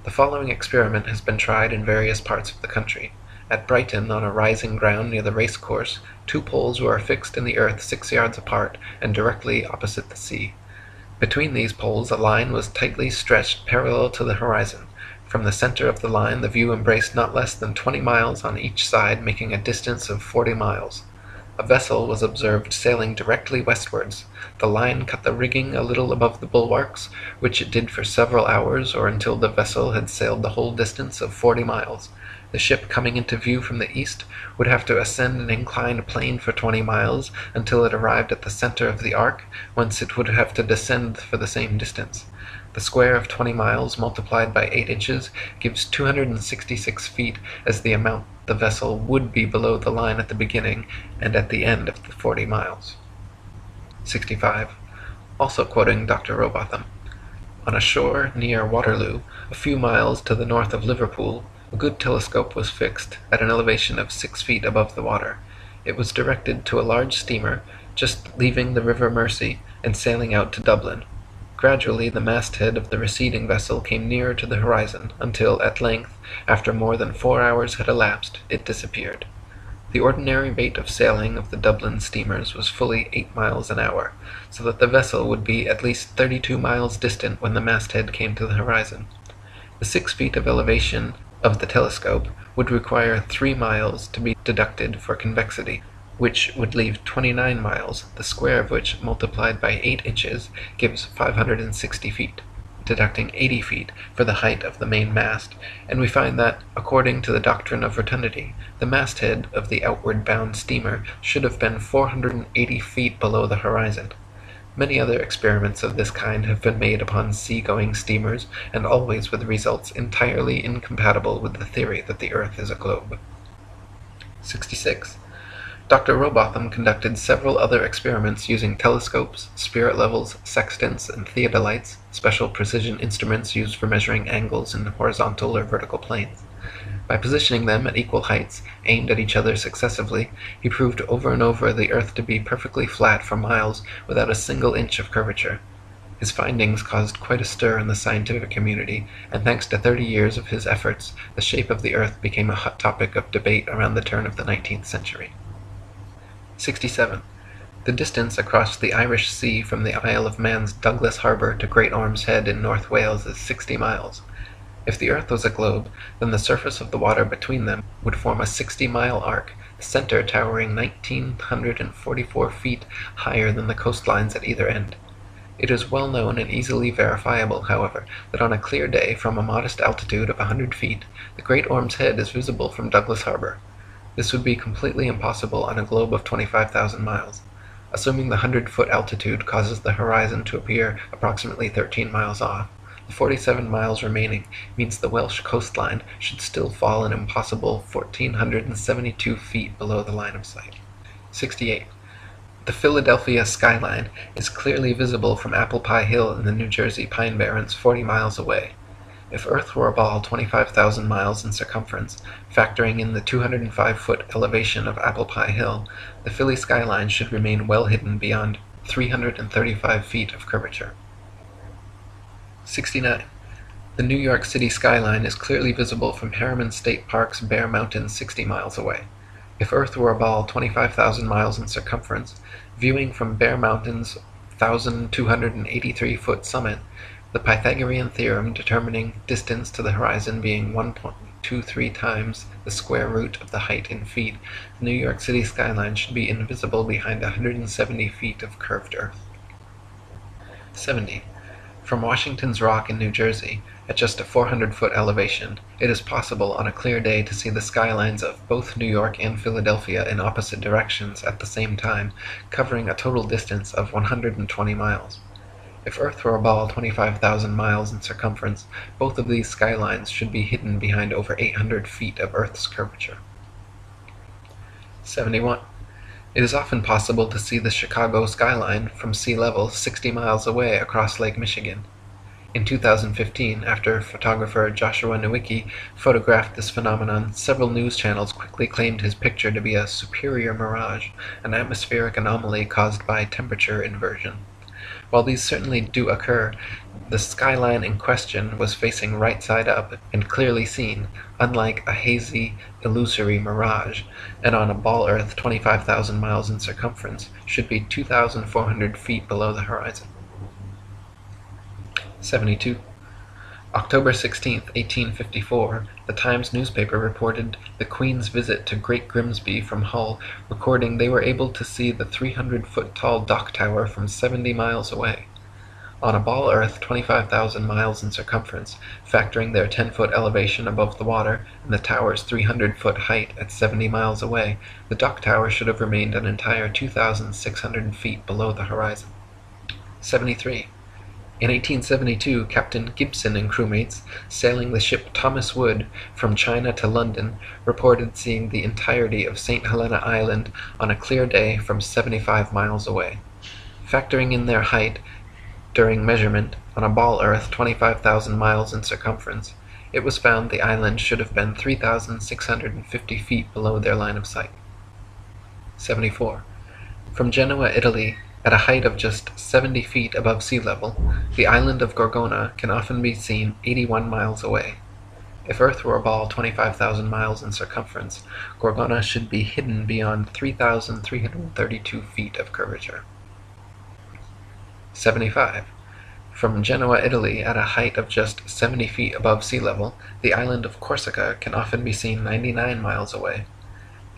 The following experiment has been tried in various parts of the country. At Brighton, on a rising ground near the race course, 2 poles were affixed in the earth 6 yards apart and directly opposite the sea. Between these poles a line was tightly stretched parallel to the horizon. From the center of the line the view embraced not less than 20 miles on each side, making a distance of 40 miles. A vessel was observed sailing directly westwards. The line cut the rigging a little above the bulwarks, which it did for several hours, or until the vessel had sailed the whole distance of 40 miles. The ship coming into view from the east would have to ascend an inclined plane for 20 miles until it arrived at the center of the arc, whence it would have to descend for the same distance. The square of 20 miles multiplied by 8 inches gives 266 feet as the amount the vessel would be below the line at the beginning and at the end of the 40 miles. 65. Also quoting Dr. Rowbotham, "On a shore near Waterloo, a few miles to the north of Liverpool, a good telescope was fixed at an elevation of 6 feet above the water. It was directed to a large steamer just leaving the River Mersey and sailing out to Dublin. Gradually the masthead of the receding vessel came nearer to the horizon, until at length, after more than 4 hours had elapsed, it disappeared. The ordinary rate of sailing of the Dublin steamers was fully 8 miles an hour, so that the vessel would be at least 32 miles distant when the masthead came to the horizon. The 6 feet of elevation of the telescope would require 3 miles to be deducted for convexity, which would leave 29 miles, the square of which, multiplied by 8 inches, gives 560 feet, deducting 80 feet for the height of the main mast, and we find that, according to the doctrine of rotundity, the masthead of the outward-bound steamer should have been 480 feet below the horizon. Many other experiments of this kind have been made upon sea-going steamers, and always with results entirely incompatible with the theory that the earth is a globe." 66. Dr. Rowbotham conducted several other experiments using telescopes, spirit levels, sextants, and theodolites, special precision instruments used for measuring angles in horizontal or vertical planes. By positioning them at equal heights, aimed at each other successively, he proved over and over the earth to be perfectly flat for miles without a single inch of curvature. His findings caused quite a stir in the scientific community, and thanks to 30 years of his efforts, the shape of the Earth became a hot topic of debate around the turn of the 19th century. 67. The distance across the Irish Sea from the Isle of Man's Douglas Harbour to Great Orme's Head in North Wales is 60 miles. If the Earth was a globe, then the surface of the water between them would form a 60-mile arc, the center towering 1,944 feet higher than the coastlines at either end. It is well known and easily verifiable, however, that on a clear day from a modest altitude of 100 feet, the Great Orme's Head is visible from Douglas Harbor. This would be completely impossible on a globe of 25,000 miles. Assuming the 100-foot altitude causes the horizon to appear approximately 13 miles off, the 47 miles remaining means the Welsh coastline should still fall an impossible 1,472 feet below the line of sight. 68. The Philadelphia skyline is clearly visible from Apple Pie Hill in the New Jersey Pine Barrens 40 miles away. If Earth were a ball 25,000 miles in circumference, factoring in the 205-foot elevation of Apple Pie Hill, the Philly skyline should remain well hidden beyond 335 feet of curvature. 69. The New York City skyline is clearly visible from Harriman State Park's Bear Mountain 60 miles away. If Earth were a ball 25,000 miles in circumference, viewing from Bear Mountain's 1,283-foot summit, the Pythagorean theorem determining distance to the horizon being 1.23 times the square root of the height in feet, the New York City skyline should be invisible behind 170 feet of curved Earth. 70. From Washington's Rock in New Jersey, at just a 400-foot elevation, it is possible on a clear day to see the skylines of both New York and Philadelphia in opposite directions at the same time, covering a total distance of 120 miles. If Earth were a ball 25,000 miles in circumference, both of these skylines should be hidden behind over 800 feet of Earth's curvature. 71. It is often possible to see the Chicago skyline from sea level 60 miles away across Lake Michigan. In 2015, after photographer Joshua Nowicki photographed this phenomenon, several news channels quickly claimed his picture to be a superior mirage, an atmospheric anomaly caused by temperature inversion. While these certainly do occur, the skyline in question was facing right side up and clearly seen, unlike a hazy, illusory mirage, and on a ball Earth 25,000 miles in circumference should be 2,400 feet below the horizon. 72. October 16, 1854, the Times newspaper reported the Queen's visit to Great Grimsby from Hull, recording they were able to see the 300-foot-tall dock tower from 70 miles away. On a ball Earth 25,000 miles in circumference, factoring their 10-foot elevation above the water and the tower's 300-foot height at 70 miles away, the dock tower should have remained an entire 2,600 feet below the horizon. 73. In 1872, Captain Gibson and crewmates, sailing the ship Thomas Wood from China to London, reported seeing the entirety of St. Helena Island on a clear day from 75 miles away. Factoring in their height during measurement on a ball Earth 25,000 miles in circumference, it was found the island should have been 3,650 feet below their line of sight. 74. From Genoa, Italy, at a height of just 70 feet above sea level, the island of Gorgona can often be seen 81 miles away. If Earth were a ball 25,000 miles in circumference, Gorgona should be hidden beyond 3,332 feet of curvature. 75. From Genoa, Italy, at a height of just 70 feet above sea level, the island of Corsica can often be seen 99 miles away.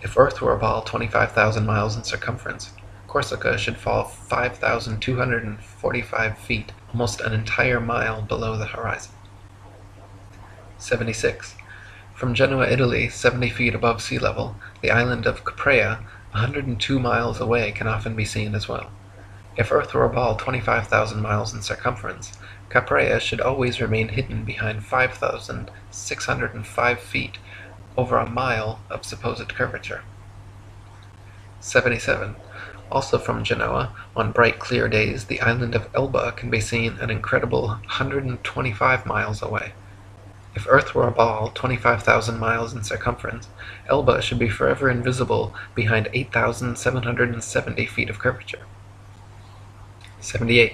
If Earth were a ball 25,000 miles in circumference, Corsica should fall 5,245 feet, almost an entire mile below the horizon. 76. From Genoa, Italy, 70 feet above sea level, the island of Caprea, 102 miles away, can often be seen as well. If Earth were a ball 25,000 miles in circumference, Caprea should always remain hidden behind 5,605 feet, over a mile of supposed curvature. 77. Also from Genoa, on bright clear days, the island of Elba can be seen an incredible 125 miles away. If Earth were a ball 25,000 miles in circumference, Elba should be forever invisible behind 8,770 feet of curvature. 78.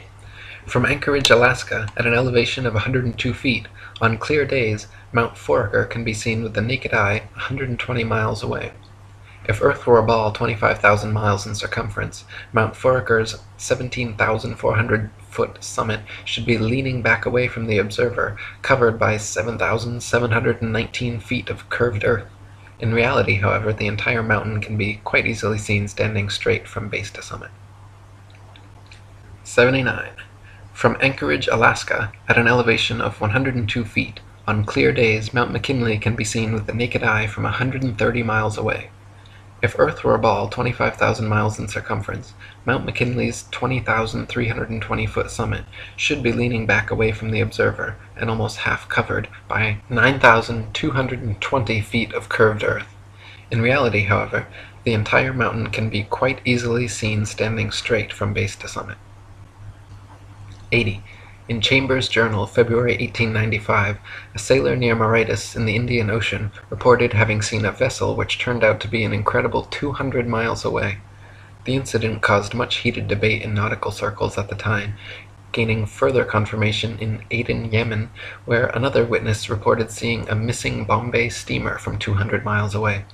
From Anchorage, Alaska, at an elevation of 102 feet, on clear days, Mount Foraker can be seen with the naked eye 120 miles away. If Earth were a ball 25,000 miles in circumference, Mount Foraker's 17,400-foot summit should be leaning back away from the observer, covered by 7,719 feet of curved earth. In reality, however, the entire mountain can be quite easily seen standing straight from base to summit. 79. From Anchorage, Alaska, at an elevation of 102 feet, on clear days Mount McKinley can be seen with the naked eye from 130 miles away. If Earth were a ball 25,000 miles in circumference, Mount McKinley's 20,320-foot summit should be leaning back away from the observer and almost half covered by 9,220 feet of curved earth. In reality, however, the entire mountain can be quite easily seen standing straight from base to summit. 80. In Chambers' Journal, February 1895, a sailor near Mauritius in the Indian Ocean reported having seen a vessel which turned out to be an incredible 200 miles away. The incident caused much heated debate in nautical circles at the time, gaining further confirmation in Aden, Yemen, where another witness reported seeing a missing Bombay steamer from 200 miles away.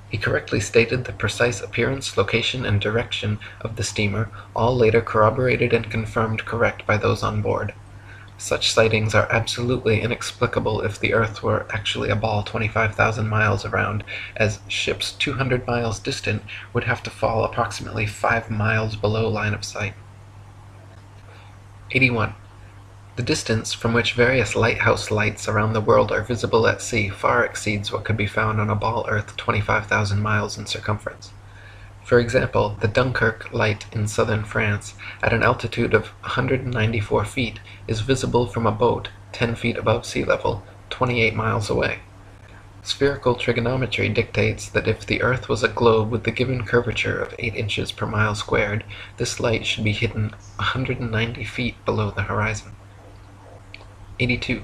He correctly stated the precise appearance, location, and direction of the steamer, all later corroborated and confirmed correct by those on board. Such sightings are absolutely inexplicable if the Earth were actually a ball 25,000 miles around, as ships 200 miles distant would have to fall approximately 5 miles below line of sight. 81. The distance from which various lighthouse lights around the world are visible at sea far exceeds what could be found on a ball Earth 25,000 miles in circumference. For example, the Dunkirk light in southern France, at an altitude of 194 feet, is visible from a boat 10 feet above sea level, 28 miles away. Spherical trigonometry dictates that if the Earth was a globe with the given curvature of 8 inches per mile squared, this light should be hidden 190 feet below the horizon. 82.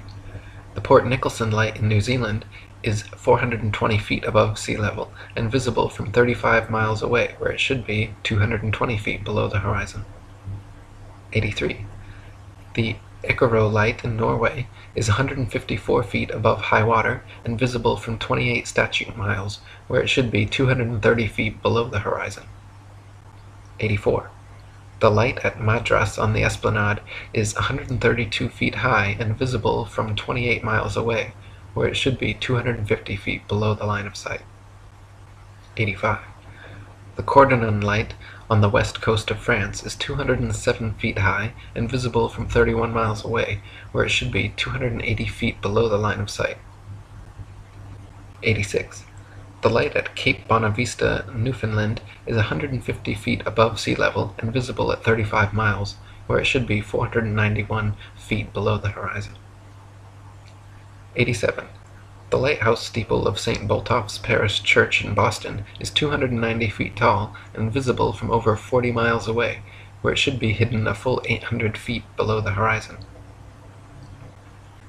The Port Nicholson light in New Zealand is 420 feet above sea level and visible from 35 miles away, where it should be 220 feet below the horizon. 83. The Icaro light in Norway is 154 feet above high water and visible from 28 statute miles, where it should be 230 feet below the horizon. 84. The light at Madras on the Esplanade is 132 feet high and visible from 28 miles away, where it should be 250 feet below the line of sight. 85. The Cordonan light on the west coast of France is 207 feet high and visible from 31 miles away, where it should be 280 feet below the line of sight. 86. The light at Cape Bonavista, Newfoundland, is 150 feet above sea level and visible at 35 miles, where it should be 491 feet below the horizon. 87. The lighthouse steeple of St. Botolph's Parish Church in Boston is 290 feet tall and visible from over 40 miles away, where it should be hidden a full 800 feet below the horizon.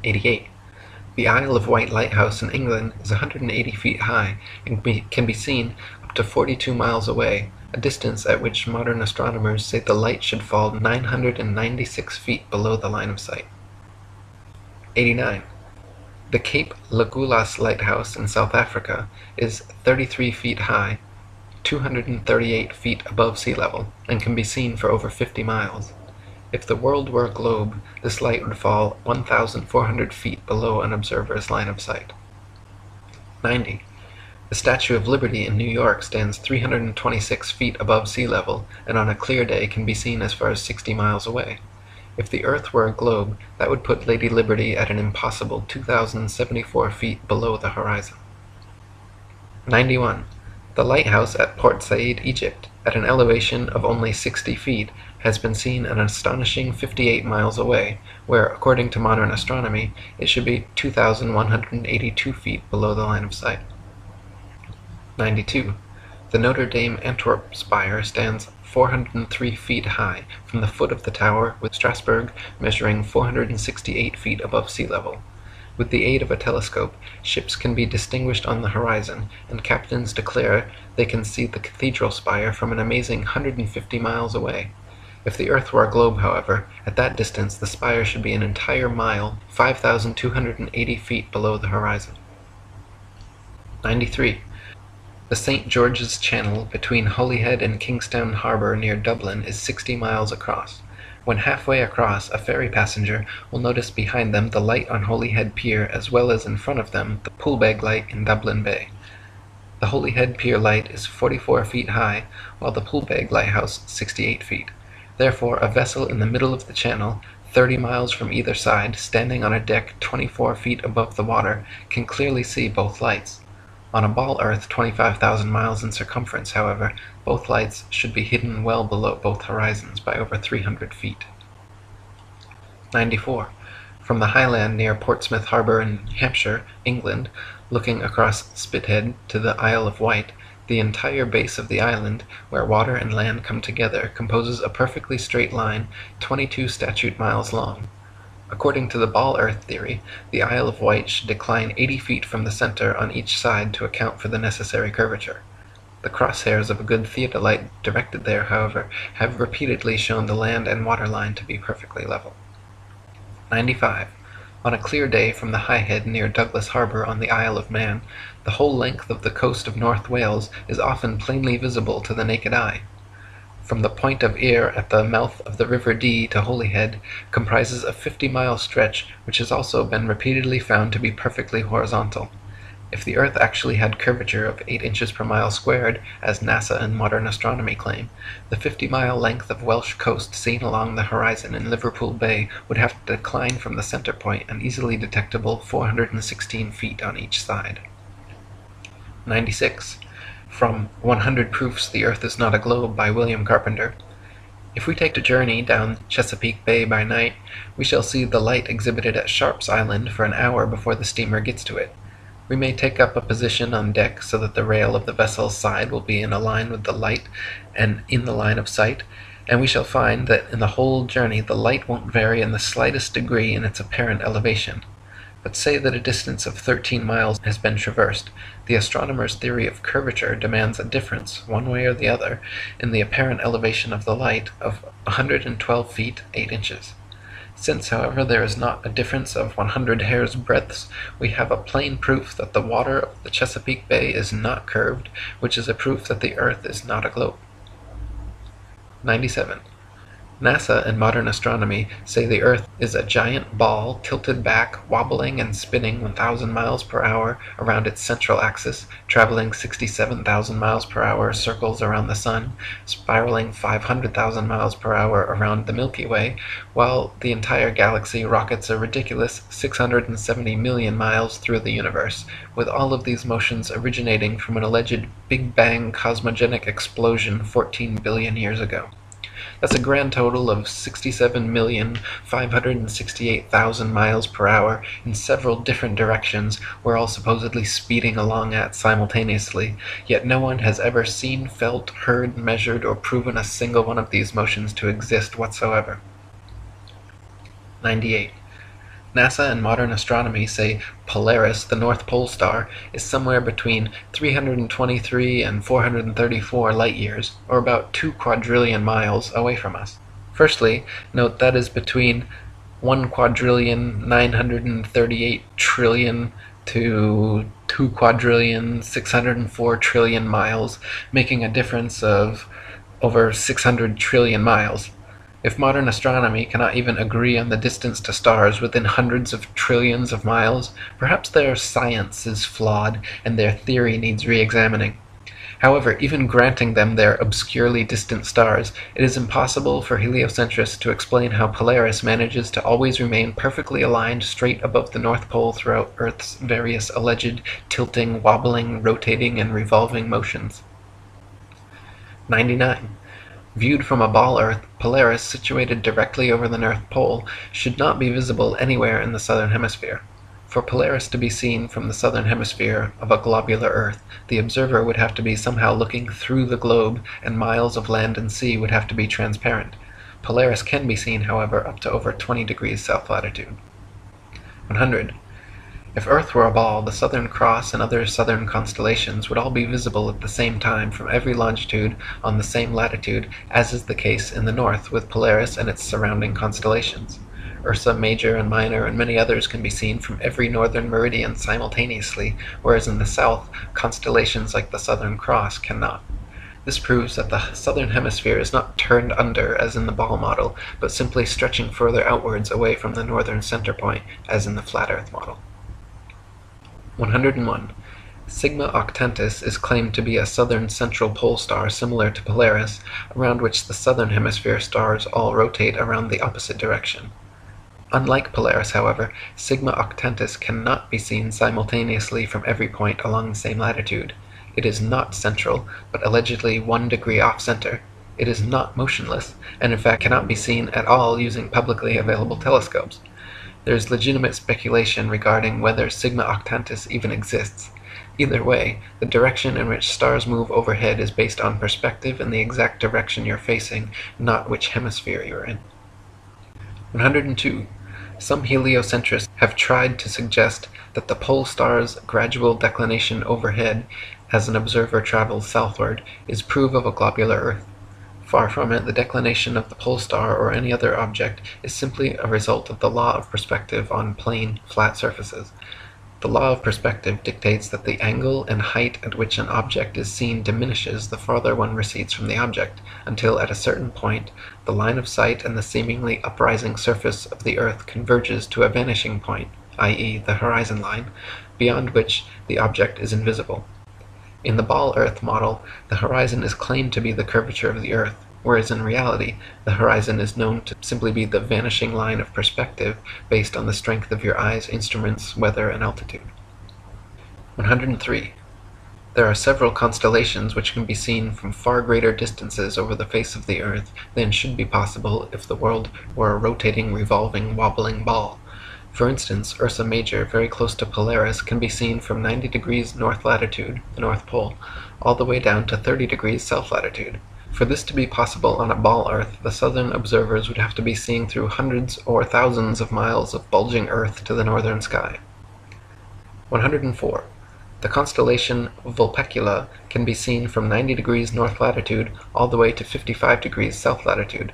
88. The Isle of Wight Lighthouse in England is 180 feet high and can be seen up to 42 miles away, a distance at which modern astronomers say the light should fall 996 feet below the line of sight. 89. The Cape Legolas Lighthouse in South Africa is 33 feet high, 238 feet above sea level, and can be seen for over 50 miles. If the world were a globe, this light would fall 1,400 feet below an observer's line of sight. 90. The Statue of Liberty in New York stands 326 feet above sea level, and on a clear day can be seen as far as 60 miles away. If the Earth were a globe, that would put Lady Liberty at an impossible 2,074 feet below the horizon. 91. The lighthouse at Port Said, Egypt, at an elevation of only 60 feet, has been seen an astonishing 58 miles away, where, according to modern astronomy, it should be 2,182 feet below the line of sight. 92. The Notre Dame Antwerp spire stands 403 feet high from the foot of the tower, with Strasbourg measuring 468 feet above sea level. With the aid of a telescope, ships can be distinguished on the horizon, and captains declare they can see the cathedral spire from an amazing 150 miles away. If the Earth were a globe, however, at that distance the spire should be an entire mile, 5,280 feet below the horizon. 93. The St. George's Channel between Holyhead and Kingstown Harbour near Dublin is 60 miles across. When halfway across, a ferry passenger will notice behind them the light on Holyhead Pier as well as in front of them the Poolbeg light in Dublin Bay. The Holyhead Pier light is 44 feet high, while the Poolbeg lighthouse 68 feet. Therefore, a vessel in the middle of the channel, 30 miles from either side, standing on a deck 24 feet above the water, can clearly see both lights. On a ball Earth 25,000 miles in circumference, however, both lights should be hidden well below both horizons by over 300 feet. 94. From the highland near Portsmouth Harbour in Hampshire, England, looking across Spithead to the Isle of Wight, the entire base of the island, where water and land come together, composes a perfectly straight line 22 statute miles long. According to the ball Earth theory, the Isle of Wight should decline 80 feet from the center on each side to account for the necessary curvature. The crosshairs of a good theodolite directed there, however, have repeatedly shown the land and water line to be perfectly level. 95. On a clear day from the High Head near Douglas Harbour on the Isle of Man, the whole length of the coast of North Wales is often plainly visible to the naked eye. From the Point of Ayr at the mouth of the River Dee to Holyhead comprises a 50-mile stretch which has also been repeatedly found to be perfectly horizontal. If the Earth actually had curvature of 8 inches per mile squared, as NASA and modern astronomy claim, the 50-mile length of Welsh coast seen along the horizon in Liverpool Bay would have to decline from the center point an easily detectable 416 feet on each side. 96. From 100 Proofs the Earth is Not a Globe by William Carpenter. If we take a journey down Chesapeake Bay by night, we shall see the light exhibited at Sharp's Island for an hour before the steamer gets to it. We may take up a position on deck so that the rail of the vessel's side will be in a line with the light and in the line of sight, and we shall find that in the whole journey the light won't vary in the slightest degree in its apparent elevation. But say that a distance of 13 miles has been traversed, the astronomer's theory of curvature demands a difference, one way or the other, in the apparent elevation of the light of 112 feet 8 inches. Since, however, there is not a difference of 100 hair's breadths, we have a plain proof that the water of the Chesapeake Bay is not curved, which is a proof that the Earth is not a globe. 97. NASA and modern astronomy say the Earth is a giant ball tilted back, wobbling and spinning 1,000 miles per hour around its central axis, traveling 67,000 miles per hour circles around the Sun, spiraling 500,000 miles per hour around the Milky Way, while the entire galaxy rockets a ridiculous 670 million miles through the universe, with all of these motions originating from an alleged Big Bang cosmogenic explosion 14 billion years ago. That's a grand total of 67,568,000 miles per hour in several different directions we're all supposedly speeding along at simultaneously, yet no one has ever seen, felt, heard, measured, or proven a single one of these motions to exist whatsoever. 98. NASA and modern astronomy say Polaris, the North Pole star, is somewhere between 323 and 434 light-years, or about 2 quadrillion miles, away from us. Firstly, note that is between 1,938,000,000,000,000 to 2,604,000,000,000,000 miles, making a difference of over 600 trillion miles. If modern astronomy cannot even agree on the distance to stars within hundreds of trillions of miles, perhaps their science is flawed and their theory needs re-examining. However, even granting them their obscurely distant stars, it is impossible for heliocentrists to explain how Polaris manages to always remain perfectly aligned straight above the North Pole throughout Earth's various alleged tilting, wobbling, rotating, and revolving motions. 99. Viewed from a ball Earth, Polaris, situated directly over the North Pole, should not be visible anywhere in the southern hemisphere. For Polaris to be seen from the southern hemisphere of a globular Earth, the observer would have to be somehow looking through the globe, and miles of land and sea would have to be transparent. Polaris can be seen, however, up to over 20 degrees south latitude. 100. If Earth were a ball, the Southern Cross and other southern constellations would all be visible at the same time from every longitude on the same latitude, as is the case in the north with Polaris and its surrounding constellations. Ursa Major and Minor and many others can be seen from every northern meridian simultaneously, whereas in the south, constellations like the Southern Cross cannot. This proves that the southern hemisphere is not turned under as in the ball model, but simply stretching further outwards away from the northern center point as in the flat Earth model. 101. Sigma Octantis is claimed to be a southern central pole star similar to Polaris, around which the southern hemisphere stars all rotate around the opposite direction. Unlike Polaris, however, Sigma Octantis cannot be seen simultaneously from every point along the same latitude. It is not central, but allegedly 1 degree off-center. It is not motionless, and in fact cannot be seen at all using publicly available telescopes. There is legitimate speculation regarding whether Sigma Octantis even exists. Either way, the direction in which stars move overhead is based on perspective and the exact direction you're facing, not which hemisphere you're in. 102. Some heliocentrists have tried to suggest that the pole star's gradual declination overhead as an observer travels southward is proof of a globular Earth. Far from it, the declination of the pole star or any other object is simply a result of the law of perspective on plane, flat surfaces. The law of perspective dictates that the angle and height at which an object is seen diminishes the farther one recedes from the object, until at a certain point the line of sight and the seemingly uprising surface of the Earth converges to a vanishing point, i.e. the horizon line, beyond which the object is invisible. In the ball Earth model, the horizon is claimed to be the curvature of the Earth, whereas in reality, the horizon is known to simply be the vanishing line of perspective based on the strength of your eye's instruments, weather, and altitude. 103. There are several constellations which can be seen from far greater distances over the face of the Earth than should be possible if the world were a rotating, revolving, wobbling ball. For instance, Ursa Major, very close to Polaris, can be seen from 90 degrees north latitude, the North Pole, all the way down to 30 degrees south latitude. For this to be possible on a ball Earth, the southern observers would have to be seeing through hundreds or thousands of miles of bulging Earth to the northern sky. 104. The constellation Vulpecula can be seen from 90 degrees north latitude all the way to 55 degrees south latitude.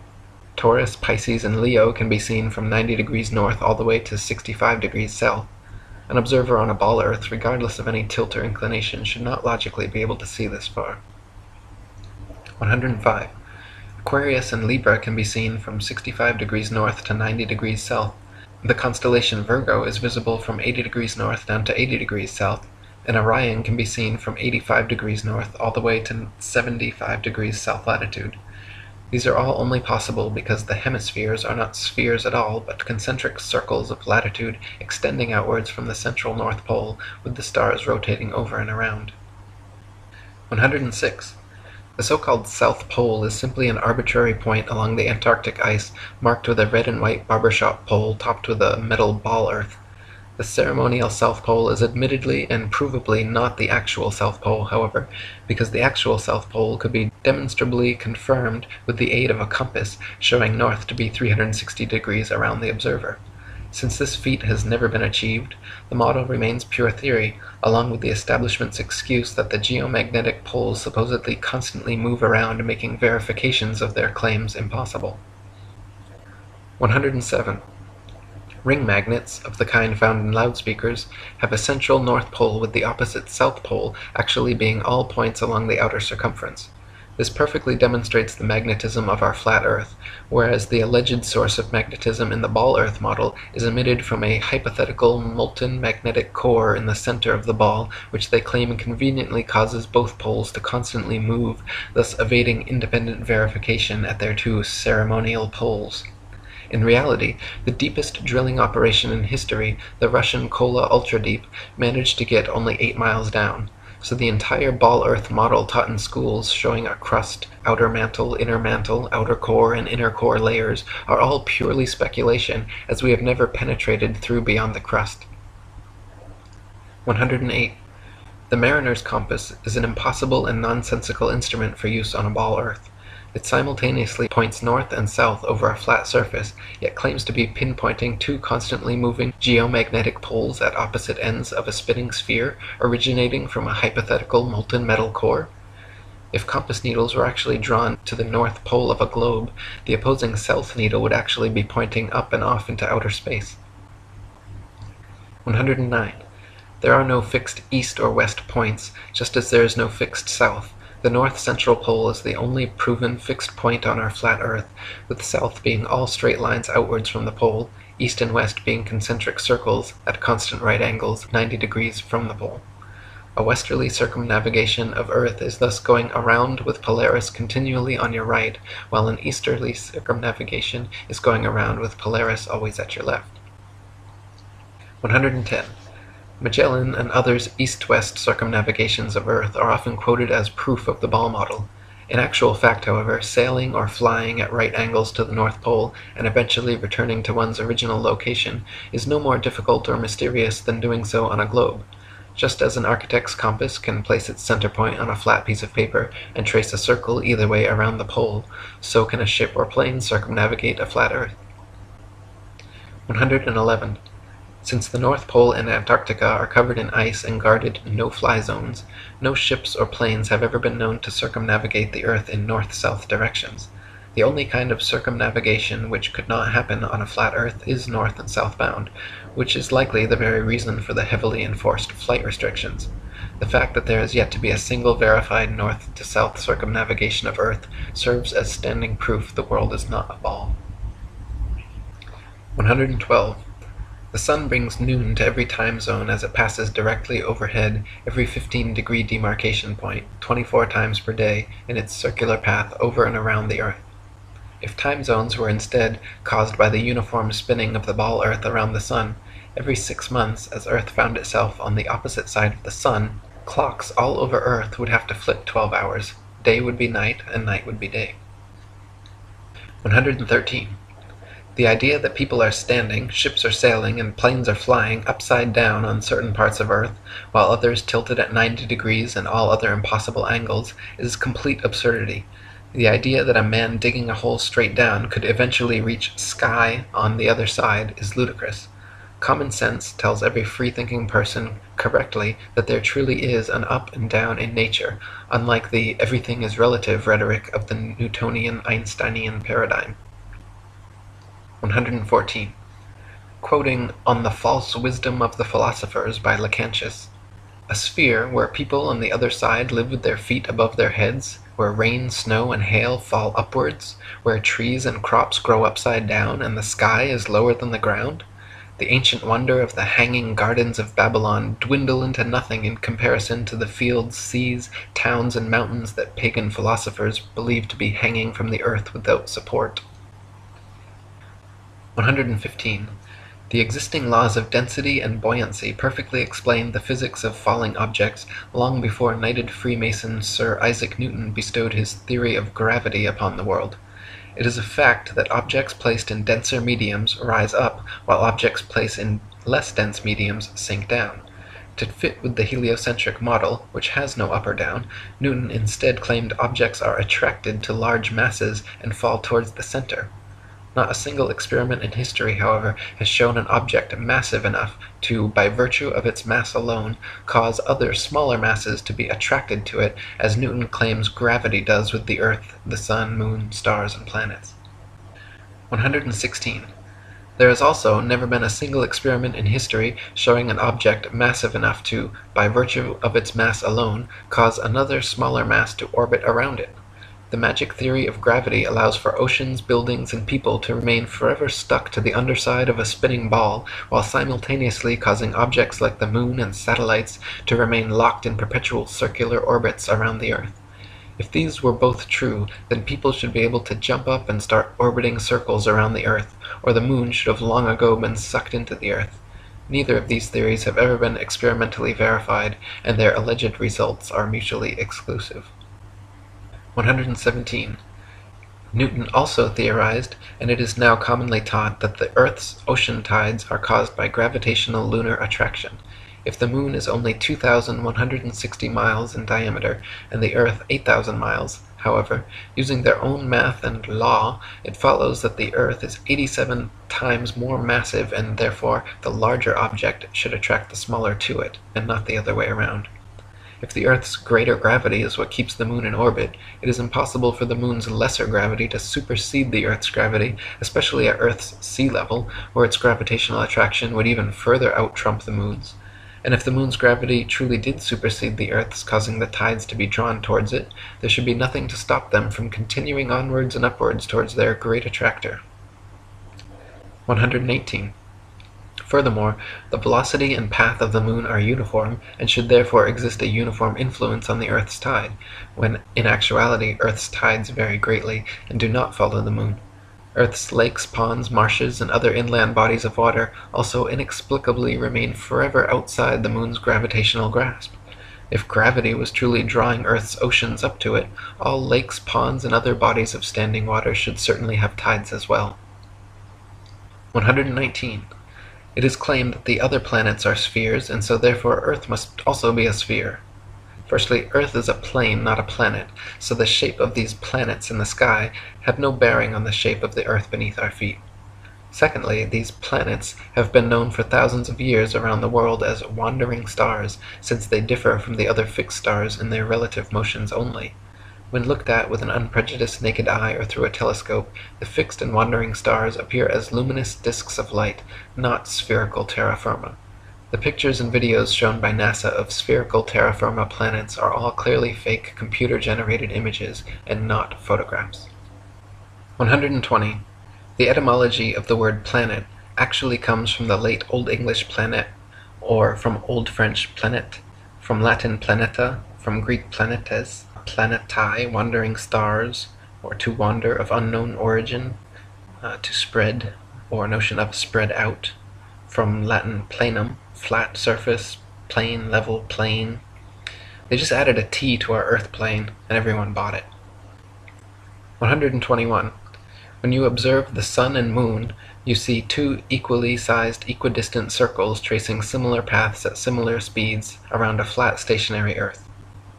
Taurus, Pisces, and Leo can be seen from 90 degrees north all the way to 65 degrees south. An observer on a ball Earth, regardless of any tilt or inclination, should not logically be able to see this far. 105. Aquarius and Libra can be seen from 65 degrees north to 90 degrees south. The constellation Virgo is visible from 80 degrees north down to 80 degrees south, and Orion can be seen from 85 degrees north all the way to 75 degrees south latitude. These are all only possible because the hemispheres are not spheres at all, but concentric circles of latitude extending outwards from the central North Pole, with the stars rotating over and around. 106. The so-called South Pole is simply an arbitrary point along the Antarctic ice marked with a red and white barbershop pole topped with a metal ball Earth. The ceremonial South Pole is admittedly and provably not the actual South Pole, however, because the actual South Pole could be demonstrably confirmed with the aid of a compass showing north to be 360 degrees around the observer. Since this feat has never been achieved, the model remains pure theory, along with the establishment's excuse that the geomagnetic poles supposedly constantly move around, making verifications of their claims impossible. 107. Ring magnets, of the kind found in loudspeakers, have a central North Pole with the opposite South Pole actually being all points along the outer circumference. This perfectly demonstrates the magnetism of our flat Earth, whereas the alleged source of magnetism in the ball Earth model is emitted from a hypothetical molten magnetic core in the center of the ball, which they claim conveniently causes both poles to constantly move, thus evading independent verification at their two ceremonial poles. In reality, the deepest drilling operation in history, the Russian Kola Ultradeep, managed to get only 8 miles down. So the entire ball Earth model taught in schools showing a crust, outer mantle, outer core, and inner core layers are all purely speculation, as we have never penetrated through beyond the crust. 108. The mariner's compass is an impossible and nonsensical instrument for use on a ball Earth. It simultaneously points north and south over a flat surface, yet claims to be pinpointing two constantly moving geomagnetic poles at opposite ends of a spinning sphere originating from a hypothetical molten metal core. If compass needles were actually drawn to the north pole of a globe, the opposing south needle would actually be pointing up and off into outer space. 109. There are no fixed east or west points, just as there is no fixed south. The north central pole is the only proven fixed point on our flat Earth, with south being all straight lines outwards from the pole, east and west being concentric circles at constant right angles 90 degrees from the pole. A westerly circumnavigation of Earth is thus going around with Polaris continually on your right, while an easterly circumnavigation is going around with Polaris always at your left. 110. Magellan and others' east-west circumnavigations of Earth are often quoted as proof of the ball model. In actual fact, however, sailing or flying at right angles to the North Pole and eventually returning to one's original location is no more difficult or mysterious than doing so on a globe. Just as an architect's compass can place its center point on a flat piece of paper and trace a circle either way around the pole, so can a ship or plane circumnavigate a flat Earth. 111. Since the North Pole and Antarctica are covered in ice and guarded no-fly zones, no ships or planes have ever been known to circumnavigate the Earth in north-south directions. The only kind of circumnavigation which could not happen on a flat Earth is north and southbound, which is likely the very reason for the heavily enforced flight restrictions. The fact that there is yet to be a single verified north-to-south circumnavigation of Earth serves as standing proof the world is not a ball. 112. The sun brings noon to every time zone as it passes directly overhead every 15-degree demarcation point, 24 times per day, in its circular path over and around the Earth. If time zones were instead caused by the uniform spinning of the ball Earth around the sun, every 6 months, as Earth found itself on the opposite side of the sun, clocks all over Earth would have to flip 12 hours. Day would be night, and night would be day. 113. The idea that people are standing, ships are sailing, and planes are flying upside down on certain parts of Earth, while others tilted at 90 degrees and all other impossible angles, is complete absurdity. The idea that a man digging a hole straight down could eventually reach sky on the other side is ludicrous. Common sense tells every free-thinking person correctly that there truly is an up and down in nature, unlike the everything is relative rhetoric of the Newtonian Einsteinian paradigm. 114. Quoting On the False Wisdom of the Philosophers by Lactantius, a sphere where people on the other side live with their feet above their heads, where rain, snow, and hail fall upwards, where trees and crops grow upside down, and the sky is lower than the ground, the ancient wonder of the hanging gardens of Babylon dwindle into nothing in comparison to the fields, seas, towns, and mountains that pagan philosophers believe to be hanging from the earth without support. 115. The existing laws of density and buoyancy perfectly explained the physics of falling objects long before knighted Freemason Sir Isaac Newton bestowed his theory of gravity upon the world. It is a fact that objects placed in denser mediums rise up, while objects placed in less dense mediums sink down. To fit with the heliocentric model, which has no up or down, Newton instead claimed objects are attracted to large masses and fall towards the center. Not a single experiment in history, however, has shown an object massive enough to, by virtue of its mass alone, cause other smaller masses to be attracted to it, as Newton claims gravity does with the Earth, the Sun, Moon, stars, and planets. 116. There has also never been a single experiment in history showing an object massive enough to, by virtue of its mass alone, cause another smaller mass to orbit around it. The magic theory of gravity allows for oceans, buildings, and people to remain forever stuck to the underside of a spinning ball, while simultaneously causing objects like the moon and satellites to remain locked in perpetual circular orbits around the Earth. If these were both true, then people should be able to jump up and start orbiting circles around the Earth, or the moon should have long ago been sucked into the Earth. Neither of these theories have ever been experimentally verified, and their alleged results are mutually exclusive. 117. Newton also theorized, and it is now commonly taught, that the Earth's ocean tides are caused by gravitational lunar attraction. If the moon is only 2,160 miles in diameter, and the Earth 8,000 miles, However, using their own math and law, it follows that the Earth is 87 times more massive, and therefore the larger object should attract the smaller to it, and not the other way around. If the Earth's greater gravity is what keeps the Moon in orbit, it is impossible for the Moon's lesser gravity to supersede the Earth's gravity, especially at Earth's sea level, where its gravitational attraction would even further out-trump the Moon's. And if the Moon's gravity truly did supersede the Earth's, causing the tides to be drawn towards it, there should be nothing to stop them from continuing onwards and upwards towards their great attractor. 118. Furthermore, the velocity and path of the Moon are uniform, and should therefore exist a uniform influence on the Earth's tide, when in actuality Earth's tides vary greatly and do not follow the Moon. Earth's lakes, ponds, marshes, and other inland bodies of water also inexplicably remain forever outside the Moon's gravitational grasp. If gravity was truly drawing Earth's oceans up to it, all lakes, ponds, and other bodies of standing water should certainly have tides as well. 119. It is claimed that the other planets are spheres, and so therefore Earth must also be a sphere. Firstly, Earth is a plane, not a planet, so the shape of these planets in the sky have no bearing on the shape of the Earth beneath our feet. Secondly, these planets have been known for thousands of years around the world as wandering stars, since they differ from the other fixed stars in their relative motions only. When looked at with an unprejudiced naked eye or through a telescope, the fixed and wandering stars appear as luminous disks of light, not spherical terra firma. The pictures and videos shown by NASA of spherical terra firma planets are all clearly fake computer-generated images and not photographs. 120. The etymology of the word planet actually comes from the late Old English planet, or from Old French planet, from Latin planeta, from Greek planetes, planetae, wandering stars, or to wander, of unknown origin, to spread, or notion of spread out, from Latin planum, flat surface, plane, level, plane. They just added a T to our Earth plane, and everyone bought it. 121. When you observe the Sun and Moon, you see two equally sized equidistant circles tracing similar paths at similar speeds around a flat stationary Earth.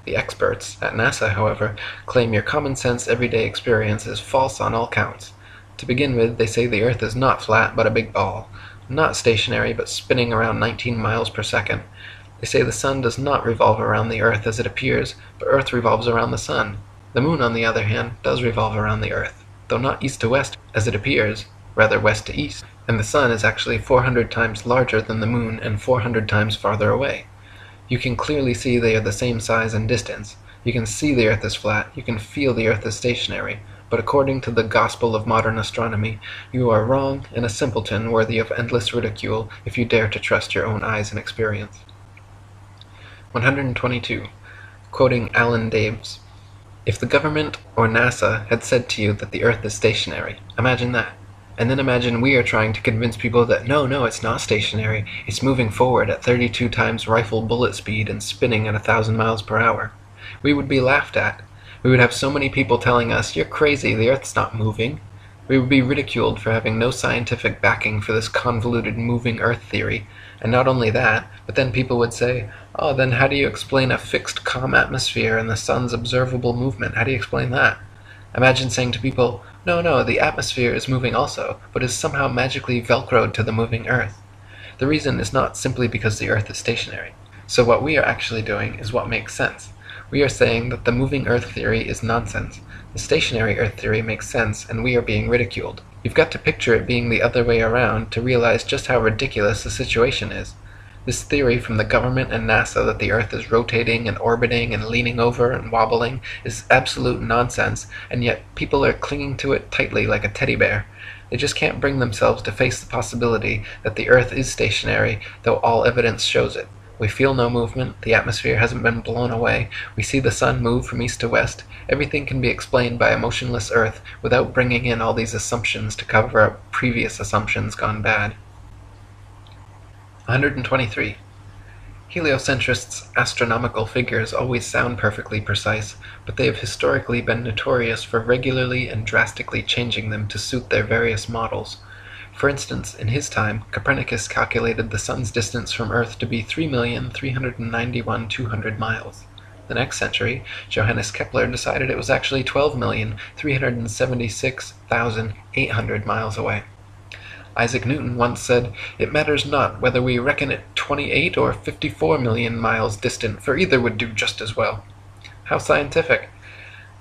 The experts at NASA, however, claim your common-sense everyday experience is false on all counts. To begin with, they say the Earth is not flat but a big ball, not stationary but spinning around 19 miles per second. They say the Sun does not revolve around the Earth as it appears, but Earth revolves around the Sun. The Moon, on the other hand, does revolve around the Earth, though not east to west as it appears, rather west to east, and the Sun is actually 400 times larger than the Moon and 400 times farther away. You can clearly see they are the same size and distance. You can see the Earth is flat, you can feel the Earth is stationary, but according to the gospel of modern astronomy, you are wrong and a simpleton worthy of endless ridicule if you dare to trust your own eyes and experience. 122. Quoting Alan Daves, "If the government or NASA had said to you that the Earth is stationary, imagine that. And then imagine we are trying to convince people that no, it's not stationary, it's moving forward at 32 times rifle bullet speed and spinning at 1,000 miles per hour. We would be laughed at. We would have so many people telling us, you're crazy, the Earth's not moving. We would be ridiculed for having no scientific backing for this convoluted moving Earth theory. And not only that, but then people would say, oh, then how do you explain a fixed calm atmosphere and the sun's observable movement? How do you explain that? Imagine saying to people, no, the atmosphere is moving also, but is somehow magically velcroed to the moving Earth. The reason is not simply because the Earth is stationary. So what we are actually doing is what makes sense. We are saying that the moving Earth theory is nonsense. The stationary Earth theory makes sense, and we are being ridiculed. You've got to picture it being the other way around to realize just how ridiculous the situation is. This theory from the government and NASA that the Earth is rotating and orbiting and leaning over and wobbling is absolute nonsense, and yet people are clinging to it tightly like a teddy bear. They just can't bring themselves to face the possibility that the Earth is stationary, though all evidence shows it. We feel no movement, the atmosphere hasn't been blown away, we see the sun move from east to west. Everything can be explained by a motionless Earth without bringing in all these assumptions to cover up previous assumptions gone bad. 123. Heliocentrists' astronomical figures always sound perfectly precise, but they have historically been notorious for regularly and drastically changing them to suit their various models. For instance, in his time, Copernicus calculated the sun's distance from Earth to be 3,391,200 miles. The next century, Johannes Kepler decided it was actually 12,376,800 miles away. Isaac Newton once said, "It matters not whether we reckon it 28 or 54 million miles distant, for either would do just as well." How scientific!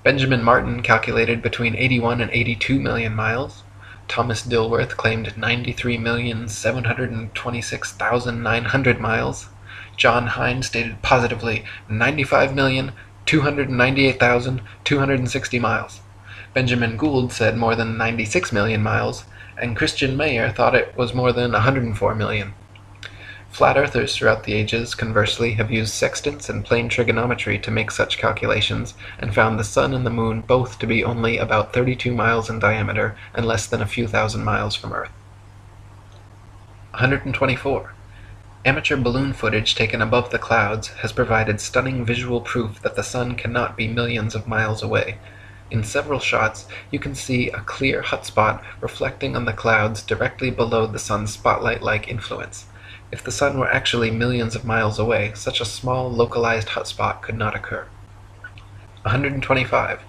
Benjamin Martin calculated between 81 and 82 million miles. Thomas Dilworth claimed 93,726,900 miles. John Hine stated positively 95,298,260 miles. Benjamin Gould said more than 96 million miles, and Christian Mayer thought it was more than 104 million. Flat earthers throughout the ages, conversely, have used sextants and plane trigonometry to make such calculations, and found the sun and the moon both to be only about 32 miles in diameter and less than a few thousand miles from Earth. 124. Amateur balloon footage taken above the clouds has provided stunning visual proof that the sun cannot be millions of miles away. In several shots, you can see a clear hotspot reflecting on the clouds directly below the sun's spotlight-like influence. If the sun were actually millions of miles away, such a small localized hotspot could not occur. 125.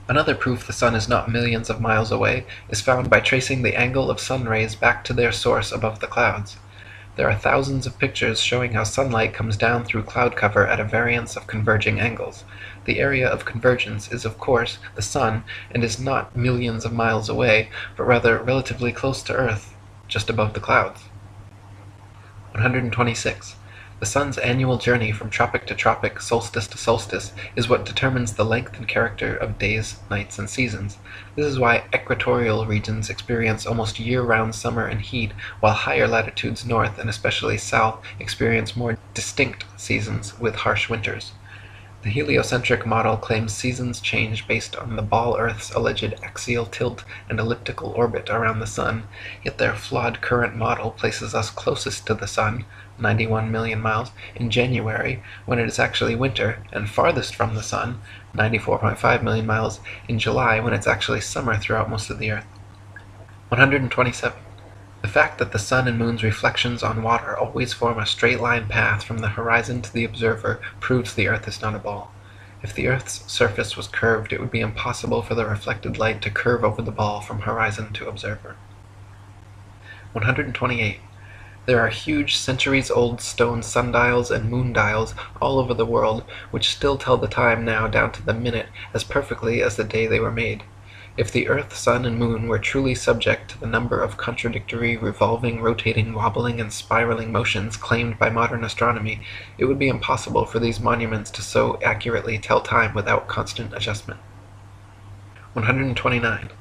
Another proof the sun is not millions of miles away is found by tracing the angle of sun rays back to their source above the clouds. There are thousands of pictures showing how sunlight comes down through cloud cover at a variance of converging angles. The area of convergence is, of course, the sun, and is not millions of miles away, but rather relatively close to Earth, just above the clouds. 126. The sun's annual journey from tropic to tropic, solstice to solstice, is what determines the length and character of days, nights, and seasons. This is why equatorial regions experience almost year-round summer and heat, while higher latitudes north, and especially south, experience more distinct seasons with harsh winters. The heliocentric model claims seasons change based on the ball Earth's alleged axial tilt and elliptical orbit around the sun, yet their flawed current model places us closest to the sun, 91 million miles, in January, when it is actually winter, and farthest from the sun, 94.5 million miles, in July, when it's actually summer throughout most of the Earth. 127. The fact that the sun and moon's reflections on water always form a straight-line path from the horizon to the observer proves the Earth is not a ball. If the Earth's surface was curved, it would be impossible for the reflected light to curve over the ball from horizon to observer. 128. There are huge centuries-old stone sundials and moondials all over the world, which still tell the time now down to the minute as perfectly as the day they were made. If the Earth, Sun, and Moon were truly subject to the number of contradictory, revolving, rotating, wobbling, and spiraling motions claimed by modern astronomy, it would be impossible for these monuments to so accurately tell time without constant adjustment. 129.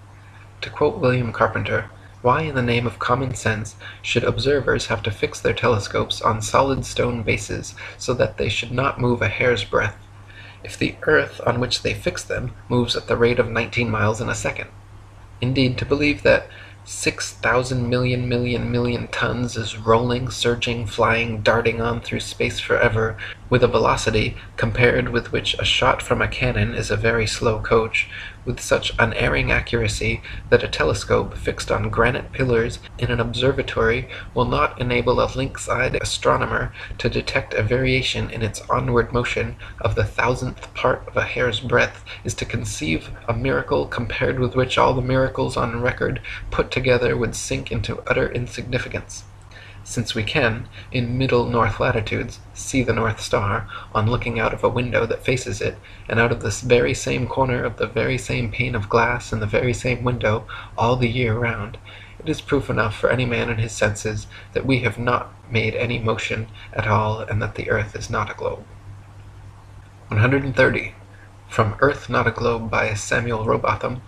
To quote William Carpenter, "Why in the name of common sense should observers have to fix their telescopes on solid stone bases so that they should not move a hair's breadth, if the earth on which they fix them moves at the rate of 19 miles in a second? Indeed, to believe that 6,000 million tons is rolling, surging, flying, darting on through space forever, with a velocity compared with which a shot from a cannon is a very slow coach, with such unerring accuracy that a telescope fixed on granite pillars in an observatory will not enable a lynx-eyed astronomer to detect a variation in its onward motion of the thousandth part of a hair's breadth, is to conceive a miracle compared with which all the miracles on record put together would sink into utter insignificance. Since we can, in middle north latitudes, see the North Star, on looking out of a window that faces it, and out of this very same corner of the very same pane of glass in the very same window, all the year round, it is proof enough for any man in his senses that we have not made any motion at all, and that the earth is not a globe. 130. From Earth Not a Globe by Samuel Robotham.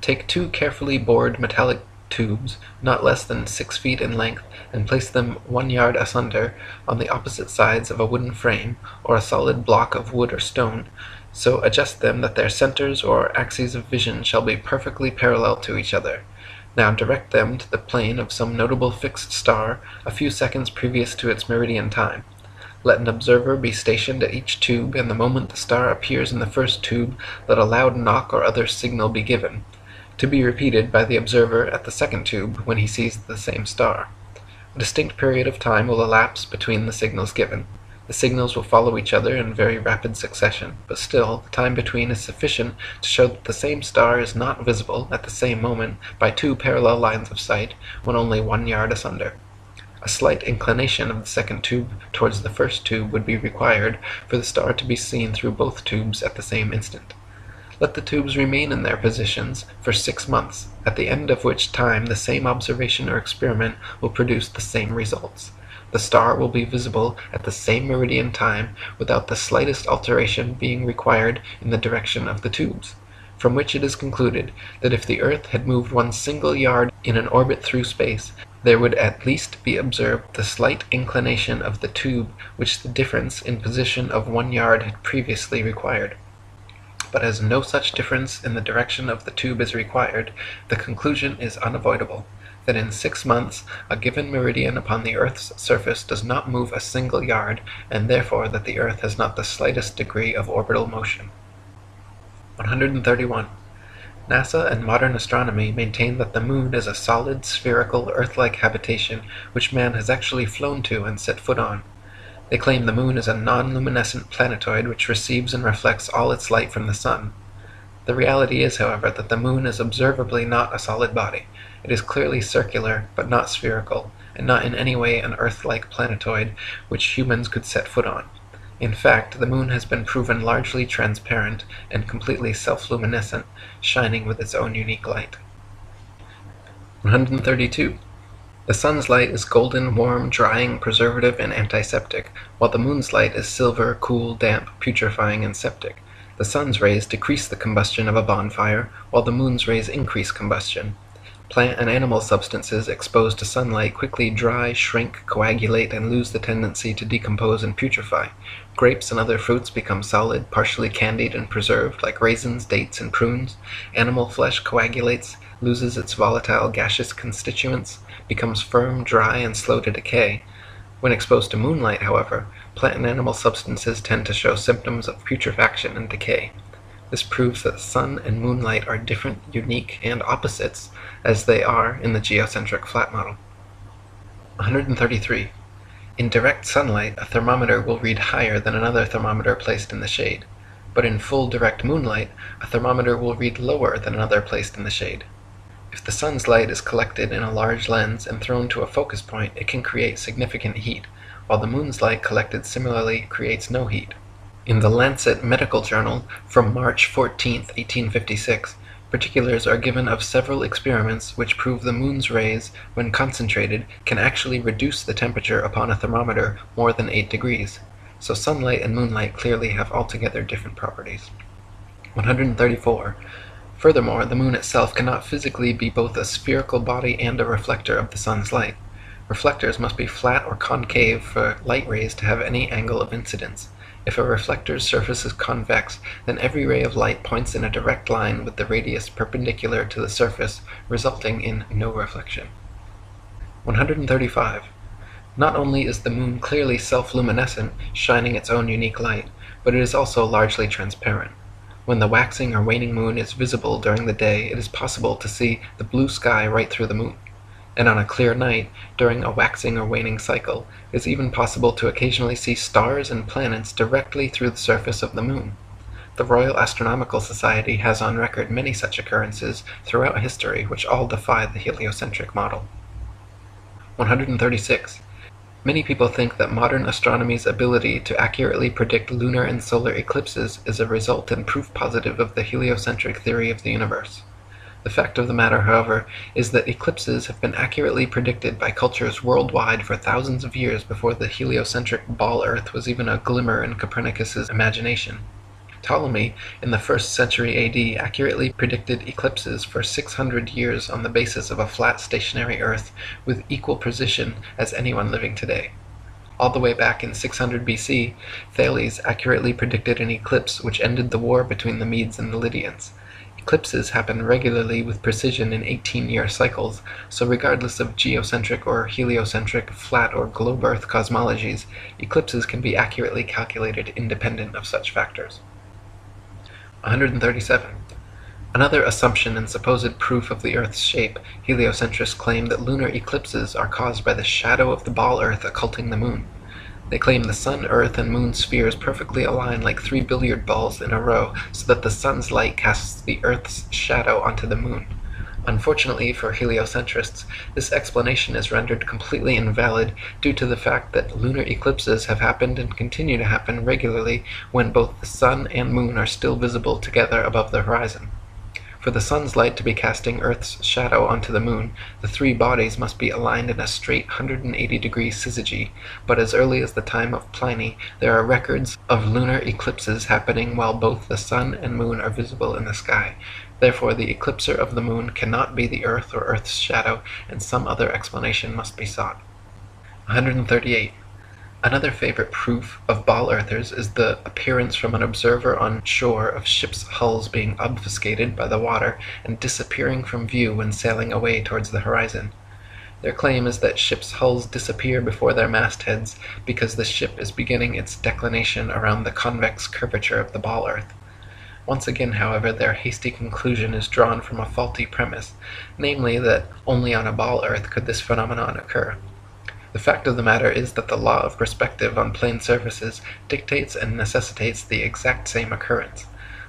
Take 2 carefully bored metallic tubes, not less than 6 feet in length, and place them 1 yard asunder on the opposite sides of a wooden frame, or a solid block of wood or stone, so adjust them that their centers or axes of vision shall be perfectly parallel to each other. Now direct them to the plane of some notable fixed star a few seconds previous to its meridian time. Let an observer be stationed at each tube, and the moment the star appears in the first tube, let a loud knock or other signal be given, to be repeated by the observer at the second tube when he sees the same star. A distinct period of time will elapse between the signals given. The signals will follow each other in very rapid succession, but still, the time between is sufficient to show that the same star is not visible at the same moment by two parallel lines of sight when only 1 yard asunder. A slight inclination of the second tube towards the first tube would be required for the star to be seen through both tubes at the same instant. Let the tubes remain in their positions for 6 months, at the end of which time the same observation or experiment will produce the same results. The star will be visible at the same meridian time without the slightest alteration being required in the direction of the tubes, from which it is concluded that if the earth had moved 1 single yard in an orbit through space, there would at least be observed the slight inclination of the tube which the difference in position of 1 yard had previously required. But as no such difference in the direction of the tube is required, the conclusion is unavoidable that in 6 months a given meridian upon the earth's surface does not move a single yard, and therefore that the earth has not the slightest degree of orbital motion. 131. NASA and modern astronomy maintain that the moon is a solid, spherical, Earth-like habitation which man has actually flown to and set foot on. They claim the moon is a non-luminescent planetoid which receives and reflects all its light from the sun. The reality is, however, that the moon is observably not a solid body. It is clearly circular, but not spherical, and not in any way an Earth-like planetoid which humans could set foot on. In fact, the moon has been proven largely transparent and completely self-luminescent, shining with its own unique light. 132. The sun's light is golden, warm, drying, preservative, and antiseptic, while the moon's light is silver, cool, damp, putrefying, and septic. The sun's rays decrease the combustion of a bonfire, while the moon's rays increase combustion. Plant and animal substances exposed to sunlight quickly dry, shrink, coagulate, and lose the tendency to decompose and putrefy. Grapes and other fruits become solid, partially candied and preserved, like raisins, dates, and prunes. Animal flesh coagulates, loses its volatile gaseous constituents, becomes firm, dry, and slow to decay. When exposed to moonlight, however, plant and animal substances tend to show symptoms of putrefaction and decay. This proves that sun and moonlight are different, unique, and opposites, as they are in the geocentric flat model. 133. In direct sunlight, a thermometer will read higher than another thermometer placed in the shade, but in full direct moonlight, a thermometer will read lower than another placed in the shade. If the sun's light is collected in a large lens and thrown to a focus point, it can create significant heat, while the moon's light collected similarly creates no heat. In the Lancet Medical Journal from March 14, 1856, particulars are given of several experiments which prove the moon's rays, when concentrated, can actually reduce the temperature upon a thermometer more than 8 degrees. So sunlight and moonlight clearly have altogether different properties. 134. Furthermore, the moon itself cannot physically be both a spherical body and a reflector of the sun's light. Reflectors must be flat or concave for light rays to have any angle of incidence. If a reflector's surface is convex, then every ray of light points in a direct line with the radius perpendicular to the surface, resulting in no reflection. 135. Not only is the moon clearly self-luminescent, shining its own unique light, but it is also largely transparent. When the waxing or waning moon is visible during the day, it is possible to see the blue sky right through the moon. And on a clear night, during a waxing or waning cycle, it is even possible to occasionally see stars and planets directly through the surface of the moon. The Royal Astronomical Society has on record many such occurrences throughout history which all defy the heliocentric model. 136. Many people think that modern astronomy's ability to accurately predict lunar and solar eclipses is a result and proof positive of the heliocentric theory of the universe. The fact of the matter, however, is that eclipses have been accurately predicted by cultures worldwide for thousands of years before the heliocentric ball Earth was even a glimmer in Copernicus's imagination. Ptolemy, in the 1st century AD, accurately predicted eclipses for 600 years on the basis of a flat stationary Earth with equal precision as anyone living today. All the way back in 600 BC, Thales accurately predicted an eclipse which ended the war between the Medes and the Lydians. Eclipses happen regularly with precision in 18-year cycles, so regardless of geocentric or heliocentric, flat or globe Earth cosmologies, eclipses can be accurately calculated independent of such factors. 137. Another assumption and supposed proof of the Earth's shape, heliocentrists claim that lunar eclipses are caused by the shadow of the ball Earth occulting the moon. They claim the Sun, Earth, and Moon spheres perfectly align like three billiard balls in a row, so that the Sun's light casts the Earth's shadow onto the Moon. Unfortunately for heliocentrists, this explanation is rendered completely invalid due to the fact that lunar eclipses have happened and continue to happen regularly when both the Sun and Moon are still visible together above the horizon. For the Sun's light to be casting Earth's shadow onto the Moon, the three bodies must be aligned in a straight 180-degree syzygy, but as early as the time of Pliny, there are records of lunar eclipses happening while both the Sun and Moon are visible in the sky. Therefore, the eclipser of the Moon cannot be the Earth or Earth's shadow, and some other explanation must be sought. 138. Another favorite proof of ball earthers is the appearance from an observer on shore of ships' hulls being obfuscated by the water and disappearing from view when sailing away towards the horizon. Their claim is that ships' hulls disappear before their mastheads because the ship is beginning its declination around the convex curvature of the ball earth. Once again, however, their hasty conclusion is drawn from a faulty premise, namely that only on a ball earth could this phenomenon occur. The fact of the matter is that the law of perspective on plane surfaces dictates and necessitates the exact same occurrence.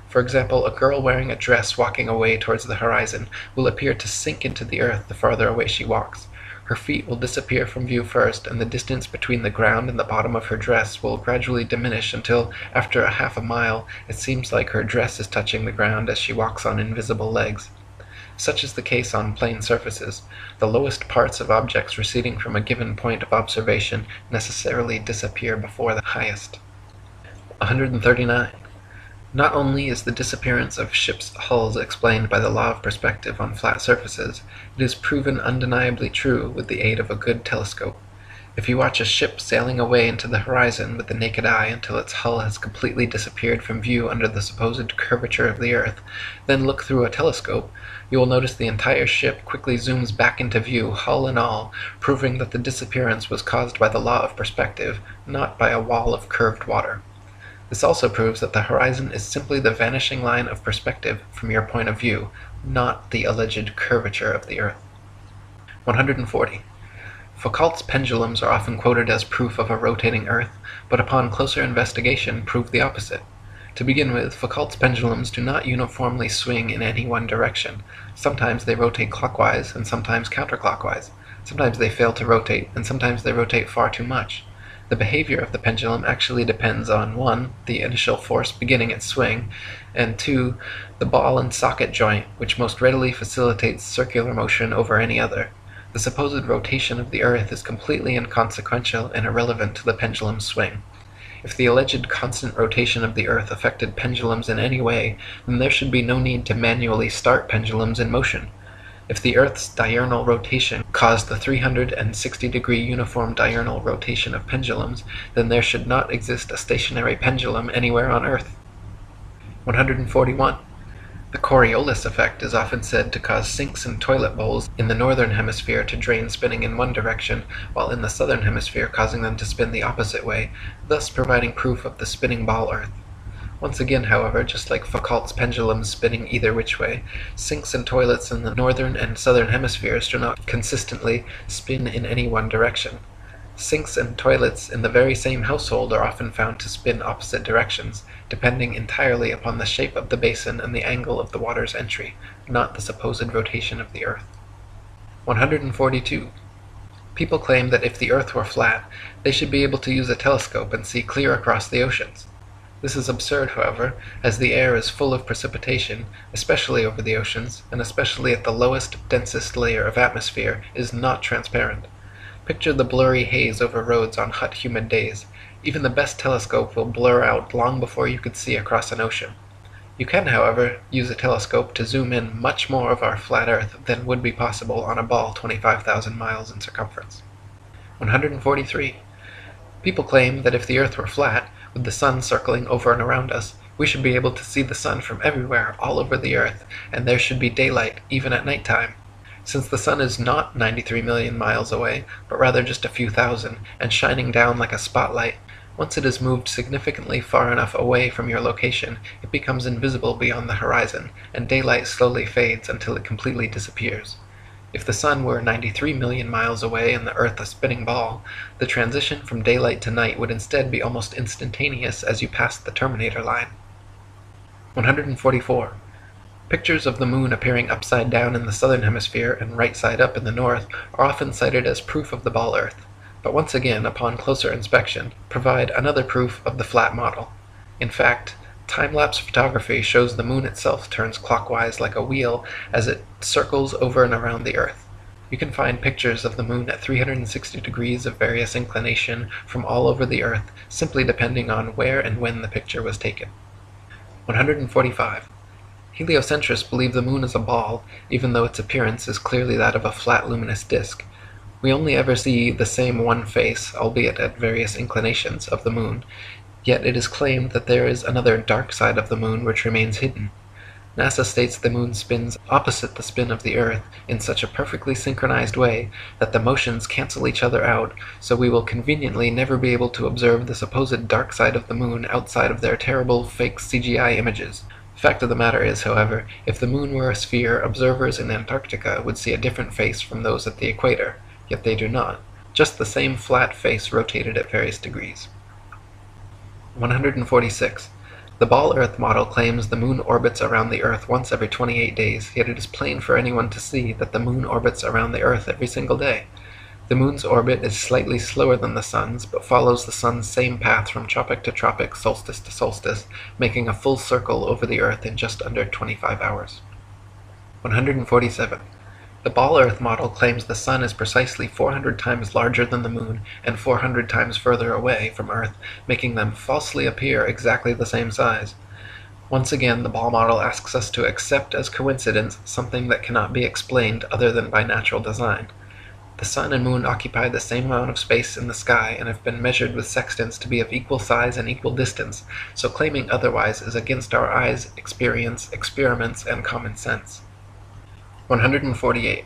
For example, a girl wearing a dress walking away towards the horizon will appear to sink into the earth the farther away she walks. Her feet will disappear from view first, and the distance between the ground and the bottom of her dress will gradually diminish until, after a half a mile, it seems like her dress is touching the ground as she walks on invisible legs. Such is the case on plane surfaces. The lowest parts of objects receding from a given point of observation necessarily disappear before the highest. 139. Not only is the disappearance of ships' hulls explained by the law of perspective on flat surfaces, it is proven undeniably true with the aid of a good telescope. If you watch a ship sailing away into the horizon with the naked eye until its hull has completely disappeared from view under the supposed curvature of the earth, then look through a telescope, you will notice the entire ship quickly zooms back into view, hull and all, proving that the disappearance was caused by the law of perspective, not by a wall of curved water. This also proves that the horizon is simply the vanishing line of perspective from your point of view, not the alleged curvature of the earth. 140. Foucault's pendulums are often quoted as proof of a rotating earth, but upon closer investigation prove the opposite. To begin with, Foucault's pendulums do not uniformly swing in any one direction. Sometimes they rotate clockwise and sometimes counterclockwise. Sometimes they fail to rotate, and sometimes they rotate far too much. The behavior of the pendulum actually depends on 1. The initial force beginning its swing, and 2. The ball and socket joint, which most readily facilitates circular motion over any other. The supposed rotation of the earth is completely inconsequential and irrelevant to the pendulum's swing. If the alleged constant rotation of the earth affected pendulums in any way, then there should be no need to manually start pendulums in motion. If the Earth's diurnal rotation caused the 360-degree uniform diurnal rotation of pendulums, then there should not exist a stationary pendulum anywhere on Earth. 141. The Coriolis effect is often said to cause sinks in toilet bowls in the northern hemisphere to drain spinning in one direction, while in the southern hemisphere causing them to spin the opposite way, thus providing proof of the spinning ball Earth. Once again, however, just like Foucault's pendulums spinning either which way, sinks and toilets in the northern and southern hemispheres do not consistently spin in any one direction. Sinks and toilets in the very same household are often found to spin opposite directions, depending entirely upon the shape of the basin and the angle of the water's entry, not the supposed rotation of the earth. 142. People claim that if the earth were flat, they should be able to use a telescope and see clear across the oceans. This is absurd, however, as the air is full of precipitation, especially over the oceans, and especially at the lowest, densest layer of atmosphere, is not transparent. Picture the blurry haze over roads on hot, humid days. Even the best telescope will blur out long before you could see across an ocean. You can, however, use a telescope to zoom in much more of our flat Earth than would be possible on a ball 25,000 miles in circumference. 143. People claim that if the Earth were flat, with the sun circling over and around us, we should be able to see the sun from everywhere, all over the earth, and there should be daylight, even at nighttime. Since the sun is not 93 million miles away, but rather just a few thousand, and shining down like a spotlight, once it is moved significantly far enough away from your location, it becomes invisible beyond the horizon, and daylight slowly fades until it completely disappears. If the Sun were 93 million miles away and the Earth a spinning ball, the transition from daylight to night would instead be almost instantaneous as you passed the terminator line. 144. Pictures of the Moon appearing upside down in the southern hemisphere and right side up in the north are often cited as proof of the ball Earth, but once again, upon closer inspection, provide another proof of the flat model. In fact, time-lapse photography shows the Moon itself turns clockwise like a wheel as it circles over and around the Earth. You can find pictures of the Moon at 360 degrees of various inclination from all over the Earth, simply depending on where and when the picture was taken. 145. Heliocentrists believe the Moon is a ball, even though its appearance is clearly that of a flat luminous disk. We only ever see the same one face, albeit at various inclinations, of the Moon, yet it is claimed that there is another dark side of the Moon which remains hidden. NASA states the Moon spins opposite the spin of the Earth in such a perfectly synchronized way that the motions cancel each other out, so we will conveniently never be able to observe the supposed dark side of the Moon outside of their terrible fake CGI images. Fact of the matter is, however, if the Moon were a sphere, observers in Antarctica would see a different face from those at the equator, yet they do not. Just the same flat face rotated at various degrees. 146. The ball Earth model claims the Moon orbits around the Earth once every 28 days, yet it is plain for anyone to see that the Moon orbits around the Earth every single day. The Moon's orbit is slightly slower than the Sun's, but follows the Sun's same path from tropic to tropic, solstice to solstice, making a full circle over the Earth in just under 25 hours. 147. The ball Earth model claims the Sun is precisely 400 times larger than the Moon and 400 times further away from Earth, making them falsely appear exactly the same size. Once again, the ball model asks us to accept as coincidence something that cannot be explained other than by natural design. The Sun and Moon occupy the same amount of space in the sky and have been measured with sextants to be of equal size and equal distance, so claiming otherwise is against our eyes, experience, experiments, and common sense. 148.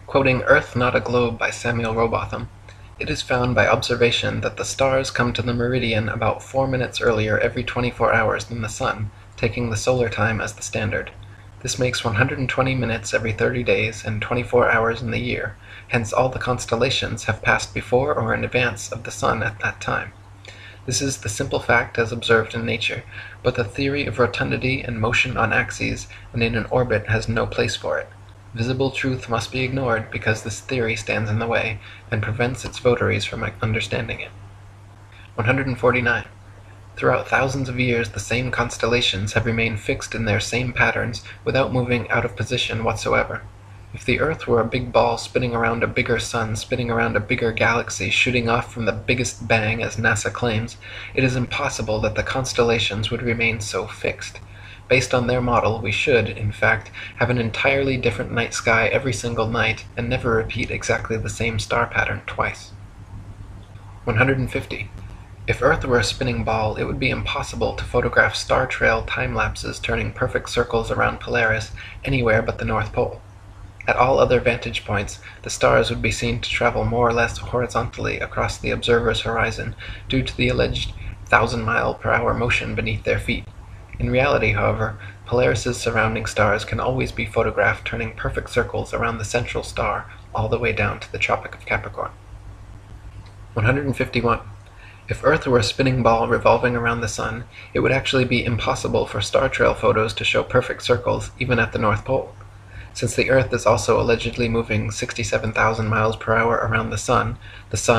Quoting Earth Not a Globe by Samuel Rowbotham, it is found by observation that the stars come to the meridian about 4 minutes earlier every 24 hours than the Sun, taking the solar time as the standard. This makes 120 minutes every 30 days and 24 hours in the year, hence all the constellations have passed before or in advance of the Sun at that time. This is the simple fact as observed in nature, but the theory of rotundity and motion on axes and in an orbit has no place for it. Visible truth must be ignored because this theory stands in the way and prevents its votaries from understanding it. 149. Throughout thousands of years, the same constellations have remained fixed in their same patterns without moving out of position whatsoever. If the Earth were a big ball spinning around a bigger sun, spinning around a bigger galaxy, shooting off from the biggest bang, as NASA claims, it is impossible that the constellations would remain so fixed. Based on their model, we should, in fact, have an entirely different night sky every single night and never repeat exactly the same star pattern twice. 150. If Earth were a spinning ball, it would be impossible to photograph star trail time-lapses turning perfect circles around Polaris anywhere but the North Pole. At all other vantage points, the stars would be seen to travel more or less horizontally across the observer's horizon due to the alleged 1,000-mile-per-hour motion beneath their feet. In reality, however, Polaris's surrounding stars can always be photographed turning perfect circles around the central star all the way down to the Tropic of Capricorn. 151. If Earth were a spinning ball revolving around the Sun, it would actually be impossible for star trail photos to show perfect circles even at the North Pole. Since the Earth is also allegedly moving 67,000 miles per hour around the Sun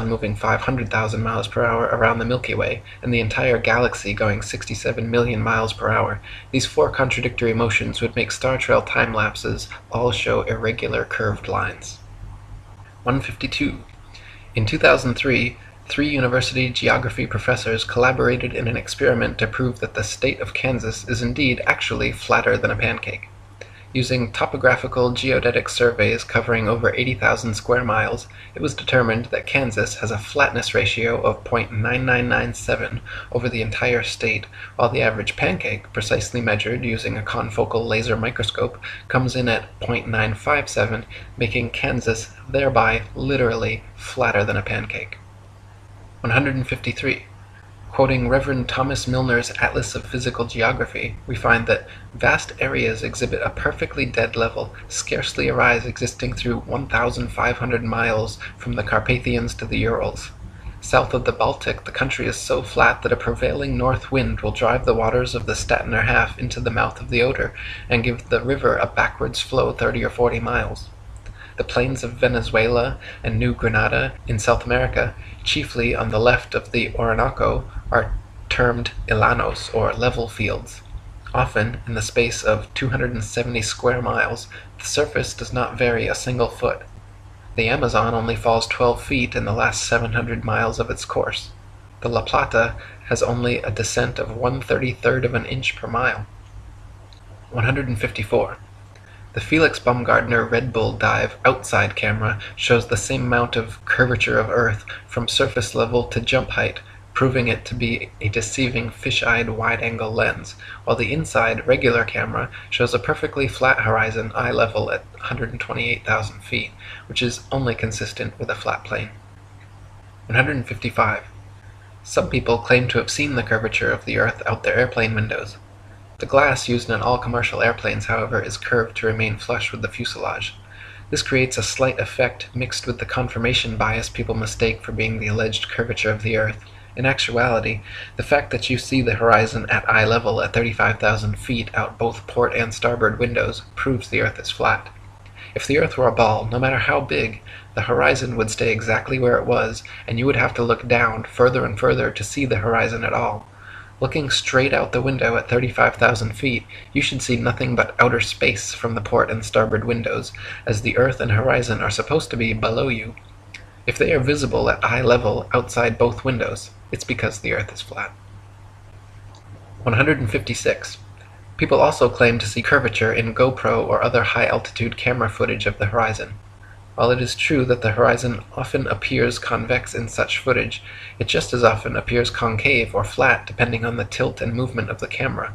moving 500,000 miles per hour around the Milky Way, and the entire galaxy going 67 million miles per hour, these four contradictory motions would make star trail time lapses all show irregular curved lines. 152. In 2003, 3 university geography professors collaborated in an experiment to prove that the state of Kansas is indeed actually flatter than a pancake. Using topographical geodetic surveys covering over 80,000 square miles, it was determined that Kansas has a flatness ratio of 0.9997 over the entire state, while the average pancake, precisely measured using a confocal laser microscope, comes in at 0.957, making Kansas thereby literally flatter than a pancake. 153. Quoting Reverend Thomas Milner's Atlas of Physical Geography, we find that vast areas exhibit a perfectly dead level, scarcely a rise existing through 1,500 miles from the Carpathians to the Urals. South of the Baltic, the country is so flat that a prevailing north wind will drive the waters of the Stettiner Half into the mouth of the Oder, and give the river a backwards flow 30 or 40 miles. The plains of Venezuela and New Granada in South America, chiefly on the left of the Orinoco, are termed llanos, or level fields. Often, in the space of 270 square miles, the surface does not vary a single foot. The Amazon only falls 12 feet in the last 700 miles of its course. The La Plata has only a descent of 1/33 of an inch per mile. 154. The Felix Baumgartner Red Bull Dive outside camera shows the same amount of curvature of Earth from surface level to jump height, proving it to be a deceiving fish-eyed wide-angle lens, while the inside regular camera shows a perfectly flat horizon eye level at 128,000 feet, which is only consistent with a flat plane. 155. Some people claim to have seen the curvature of the Earth out their airplane windows. The glass used in all commercial airplanes, however, is curved to remain flush with the fuselage. This creates a slight effect mixed with the confirmation bias people mistake for being the alleged curvature of the Earth. In actuality, the fact that you see the horizon at eye level at 35,000 feet out both port and starboard windows proves the Earth is flat. If the Earth were a ball, no matter how big, the horizon would stay exactly where it was, and you would have to look down further and further to see the horizon at all. Looking straight out the window at 35,000 feet, you should see nothing but outer space from the port and starboard windows, as the Earth and horizon are supposed to be below you. If they are visible at eye level outside both windows, it's because the Earth is flat. 156. People also claim to see curvature in GoPro or other high-altitude camera footage of the horizon. While it is true that the horizon often appears convex in such footage, it just as often appears concave or flat depending on the tilt and movement of the camera.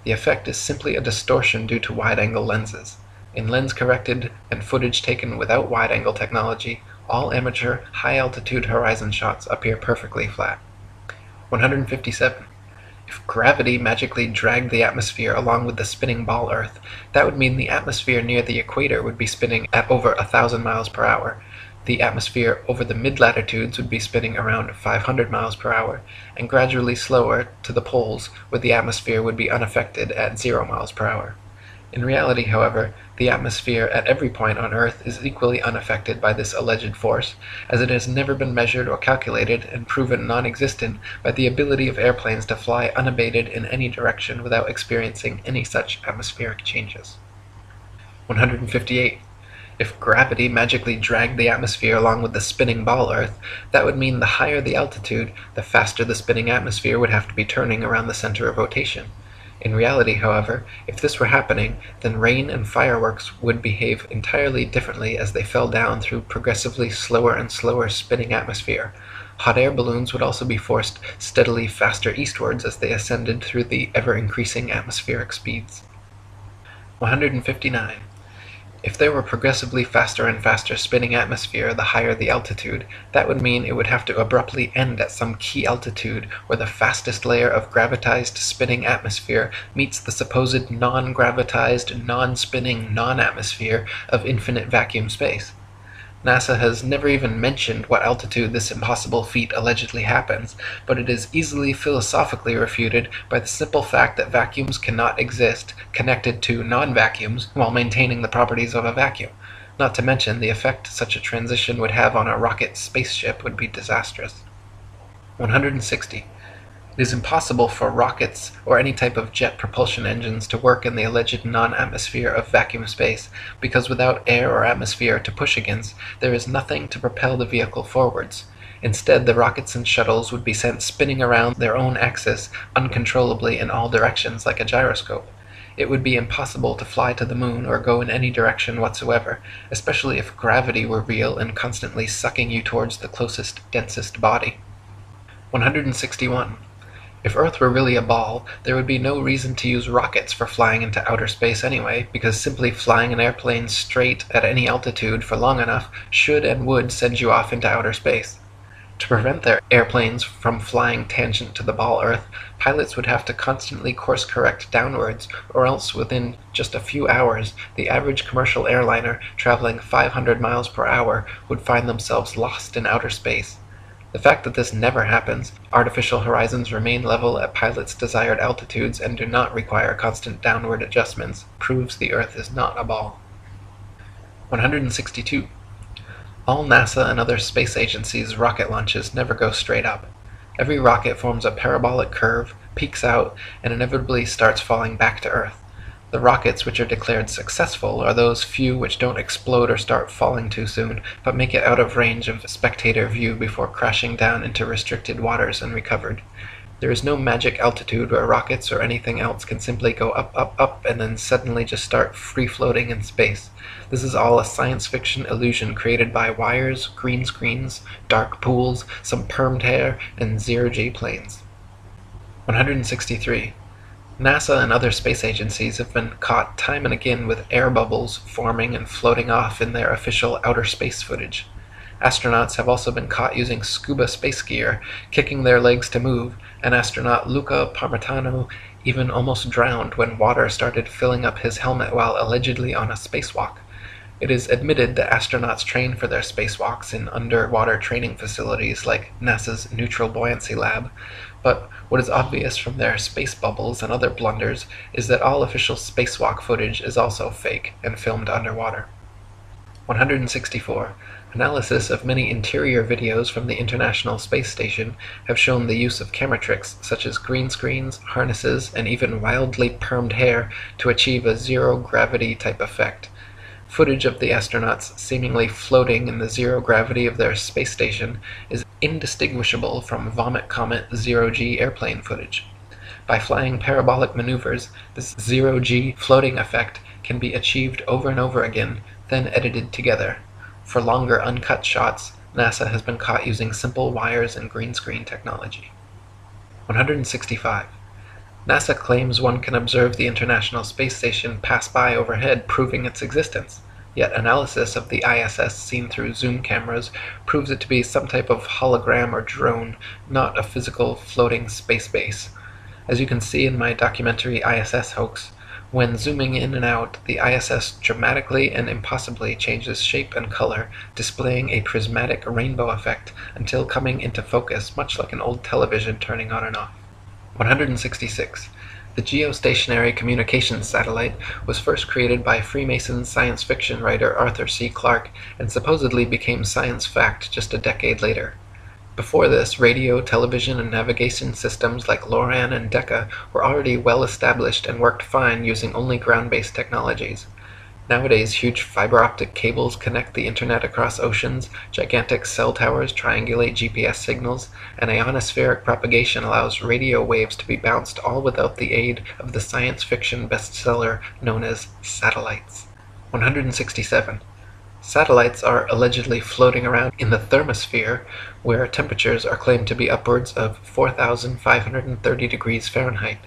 The effect is simply a distortion due to wide-angle lenses. In lens-corrected and footage taken without wide-angle technology, all amateur, high-altitude horizon shots appear perfectly flat. 157. If gravity magically dragged the atmosphere along with the spinning ball Earth, that would mean the atmosphere near the equator would be spinning at over 1,000 miles per hour. The atmosphere over the mid-latitudes would be spinning around 500 miles per hour, and gradually slower to the poles, where the atmosphere would be unaffected at 0 miles per hour. In reality, however, the atmosphere at every point on Earth is equally unaffected by this alleged force, as it has never been measured or calculated and proven non-existent by the ability of airplanes to fly unabated in any direction without experiencing any such atmospheric changes. 158. If gravity magically dragged the atmosphere along with the spinning ball Earth, that would mean the higher the altitude, the faster the spinning atmosphere would have to be turning around the center of rotation. In reality, however, if this were happening, then rain and fireworks would behave entirely differently as they fell down through progressively slower and slower spinning atmosphere. Hot air balloons would also be forced steadily faster eastwards as they ascended through the ever-increasing atmospheric speeds. 159. If there were progressively faster and faster spinning atmosphere the higher the altitude, that would mean it would have to abruptly end at some key altitude where the fastest layer of gravitized spinning atmosphere meets the supposed non-gravitized, non-spinning, non-atmosphere of infinite vacuum space. NASA has never even mentioned what altitude this impossible feat allegedly happens, but it is easily philosophically refuted by the simple fact that vacuums cannot exist connected to non-vacuums while maintaining the properties of a vacuum. Not to mention, the effect such a transition would have on a rocket spaceship would be disastrous. 160. It is impossible for rockets or any type of jet propulsion engines to work in the alleged non-atmosphere of vacuum space, because without air or atmosphere to push against, there is nothing to propel the vehicle forwards. Instead, the rockets and shuttles would be sent spinning around their own axis uncontrollably in all directions like a gyroscope. It would be impossible to fly to the moon or go in any direction whatsoever, especially if gravity were real and constantly sucking you towards the closest, densest body. 161. If Earth were really a ball, there would be no reason to use rockets for flying into outer space anyway, because simply flying an airplane straight at any altitude for long enough should and would send you off into outer space. To prevent their airplanes from flying tangent to the ball Earth, pilots would have to constantly course-correct downwards, or else within just a few hours, the average commercial airliner traveling 500 miles per hour would find themselves lost in outer space. The fact that this never happens, artificial horizons remain level at pilots' desired altitudes and do not require constant downward adjustments, proves the Earth is not a ball. 162. All NASA and other space agencies' rocket launches never go straight up. Every rocket forms a parabolic curve, peaks out, and inevitably starts falling back to Earth. The rockets which are declared successful are those few which don't explode or start falling too soon, but make it out of range of spectator view before crashing down into restricted waters and recovered. There is no magic altitude where rockets or anything else can simply go up, up, up, and then suddenly just start free-floating in space. This is all a science fiction illusion created by wires, green screens, dark pools, some permed hair, and zero-G planes. 163. NASA and other space agencies have been caught time and again with air bubbles forming and floating off in their official outer space footage. Astronauts have also been caught using scuba space gear, kicking their legs to move, and astronaut Luca Parmitano even almost drowned when water started filling up his helmet while allegedly on a spacewalk. It is admitted that astronauts train for their spacewalks in underwater training facilities like NASA's Neutral Buoyancy Lab, but what is obvious from their space bubbles and other blunders is that all official spacewalk footage is also fake and filmed underwater. 164. Analysis of many interior videos from the International Space Station have shown the use of camera tricks such as green screens, harnesses, and even wildly permed hair to achieve a zero-gravity type effect. Footage of the astronauts seemingly floating in the zero gravity of their space station is indistinguishable from Vomit Comet zero-G airplane footage. By flying parabolic maneuvers, this zero-G floating effect can be achieved over and over again, then edited together. For longer uncut shots, NASA has been caught using simple wires and green screen technology. 165. NASA claims one can observe the International Space Station pass by overhead, proving its existence. Yet analysis of the ISS seen through zoom cameras proves it to be some type of hologram or drone, not a physical floating space base. As you can see in my documentary ISS Hoax, when zooming in and out, the ISS dramatically and impossibly changes shape and color, displaying a prismatic rainbow effect until coming into focus, much like an old television turning on and off. 166. The geostationary communications satellite was first created by Freemason science fiction writer Arthur C. Clarke and supposedly became science fact just a decade later. Before this, radio, television, and navigation systems like LORAN and Decca were already well established and worked fine using only ground-based technologies. Nowadays, huge fiber-optic cables connect the internet across oceans, gigantic cell towers triangulate GPS signals, and ionospheric propagation allows radio waves to be bounced all without the aid of the science fiction bestseller known as satellites. 167. Satellites are allegedly floating around in the thermosphere, where temperatures are claimed to be upwards of 4,530 degrees Fahrenheit.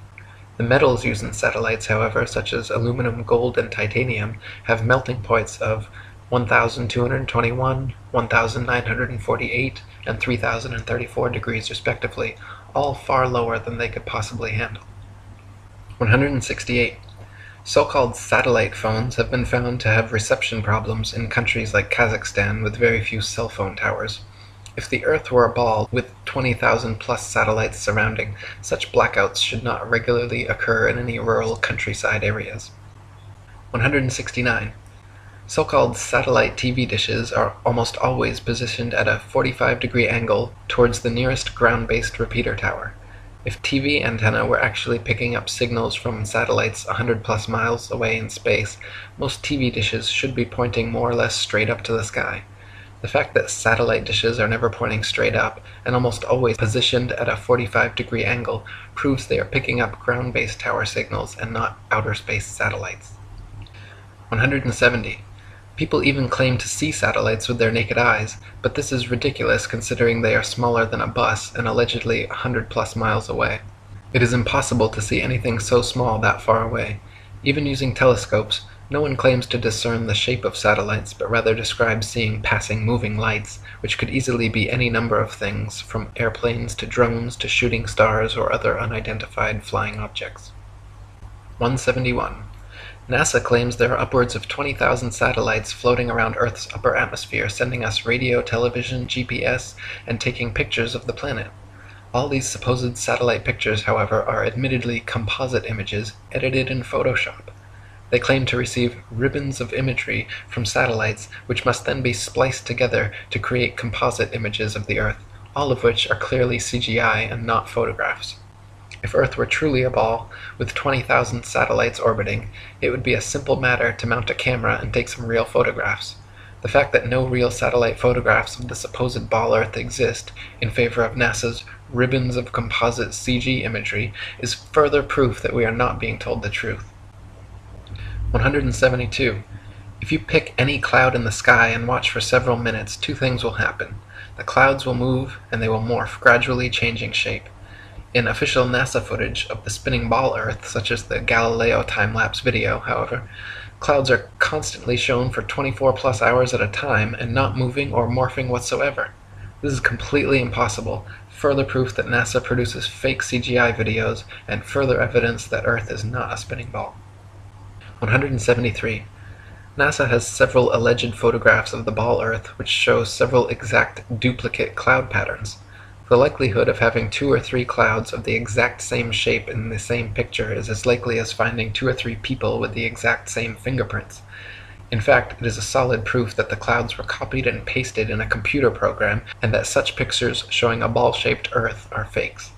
The metals used in satellites, however, such as aluminum, gold, and titanium, have melting points of 1,221, 1,948, and 3,034 degrees respectively, all far lower than they could possibly handle. 168. So-called satellite phones have been found to have reception problems in countries like Kazakhstan with very few cell phone towers. If the Earth were a ball with 20,000 plus satellites surrounding, such blackouts should not regularly occur in any rural countryside areas. 169. So-called satellite TV dishes are almost always positioned at a 45-degree angle towards the nearest ground-based repeater tower. If TV antenna were actually picking up signals from satellites 100 plus miles away in space, most TV dishes should be pointing more or less straight up to the sky. The fact that satellite dishes are never pointing straight up, and almost always positioned at a 45-degree angle, proves they are picking up ground-based tower signals and not outer space satellites. 170. People even claim to see satellites with their naked eyes, but this is ridiculous considering they are smaller than a bus and allegedly 100 plus miles away. It is impossible to see anything so small that far away. Even using telescopes, No one claims to discern the shape of satellites, but rather describes seeing passing moving lights, which could easily be any number of things, from airplanes to drones to shooting stars or other unidentified flying objects. 171. NASA claims there are upwards of 20,000 satellites floating around Earth's upper atmosphere, sending us radio, television, GPS, and taking pictures of the planet. All these supposed satellite pictures, however, are admittedly composite images edited in Photoshop. They claim to receive ribbons of imagery from satellites, which must then be spliced together to create composite images of the Earth, all of which are clearly CGI and not photographs. If Earth were truly a ball, with 20,000 satellites orbiting, it would be a simple matter to mount a camera and take some real photographs. The fact that no real satellite photographs of the supposed ball Earth exist, in favor of NASA's ribbons of composite CG imagery, is further proof that we are not being told the truth. 172. If you pick any cloud in the sky and watch for several minutes, two things will happen. The clouds will move, and they will morph, gradually changing shape. In official NASA footage of the spinning ball Earth, such as the Galileo time-lapse video, however, clouds are constantly shown for 24+ hours at a time and not moving or morphing whatsoever. This is completely impossible, further proof that NASA produces fake CGI videos, and further evidence that Earth is not a spinning ball. 173. NASA has several alleged photographs of the ball Earth which show several exact duplicate cloud patterns. The likelihood of having 2 or 3 clouds of the exact same shape in the same picture is as likely as finding 2 or 3 people with the exact same fingerprints. In fact, it is a solid proof that the clouds were copied and pasted in a computer program, and that such pictures showing a ball-shaped Earth are fakes.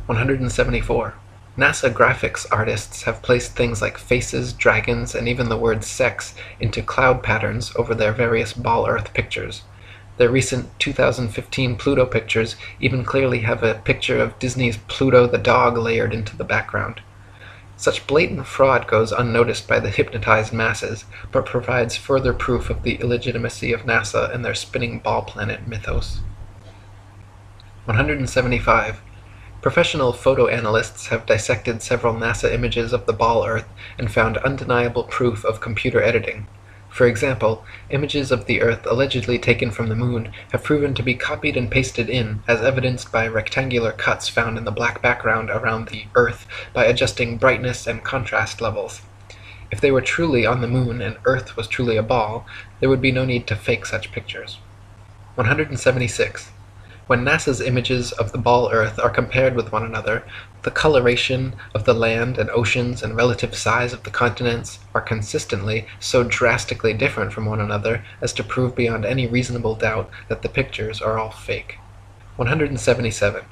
174. NASA graphics artists have placed things like faces, dragons, and even the word sex into cloud patterns over their various ball Earth pictures. Their recent 2015 Pluto pictures even clearly have a picture of Disney's Pluto the dog layered into the background. Such blatant fraud goes unnoticed by the hypnotized masses, but provides further proof of the illegitimacy of NASA and their spinning ball planet mythos. 175. Professional photo analysts have dissected several NASA images of the ball Earth and found undeniable proof of computer editing. For example, images of the Earth allegedly taken from the Moon have proven to be copied and pasted in, as evidenced by rectangular cuts found in the black background around the Earth by adjusting brightness and contrast levels. If they were truly on the Moon and Earth was truly a ball, there would be no need to fake such pictures. 176. When NASA's images of the ball Earth are compared with one another, the coloration of the land and oceans and relative size of the continents are consistently so drastically different from one another as to prove beyond any reasonable doubt that the pictures are all fake. 177.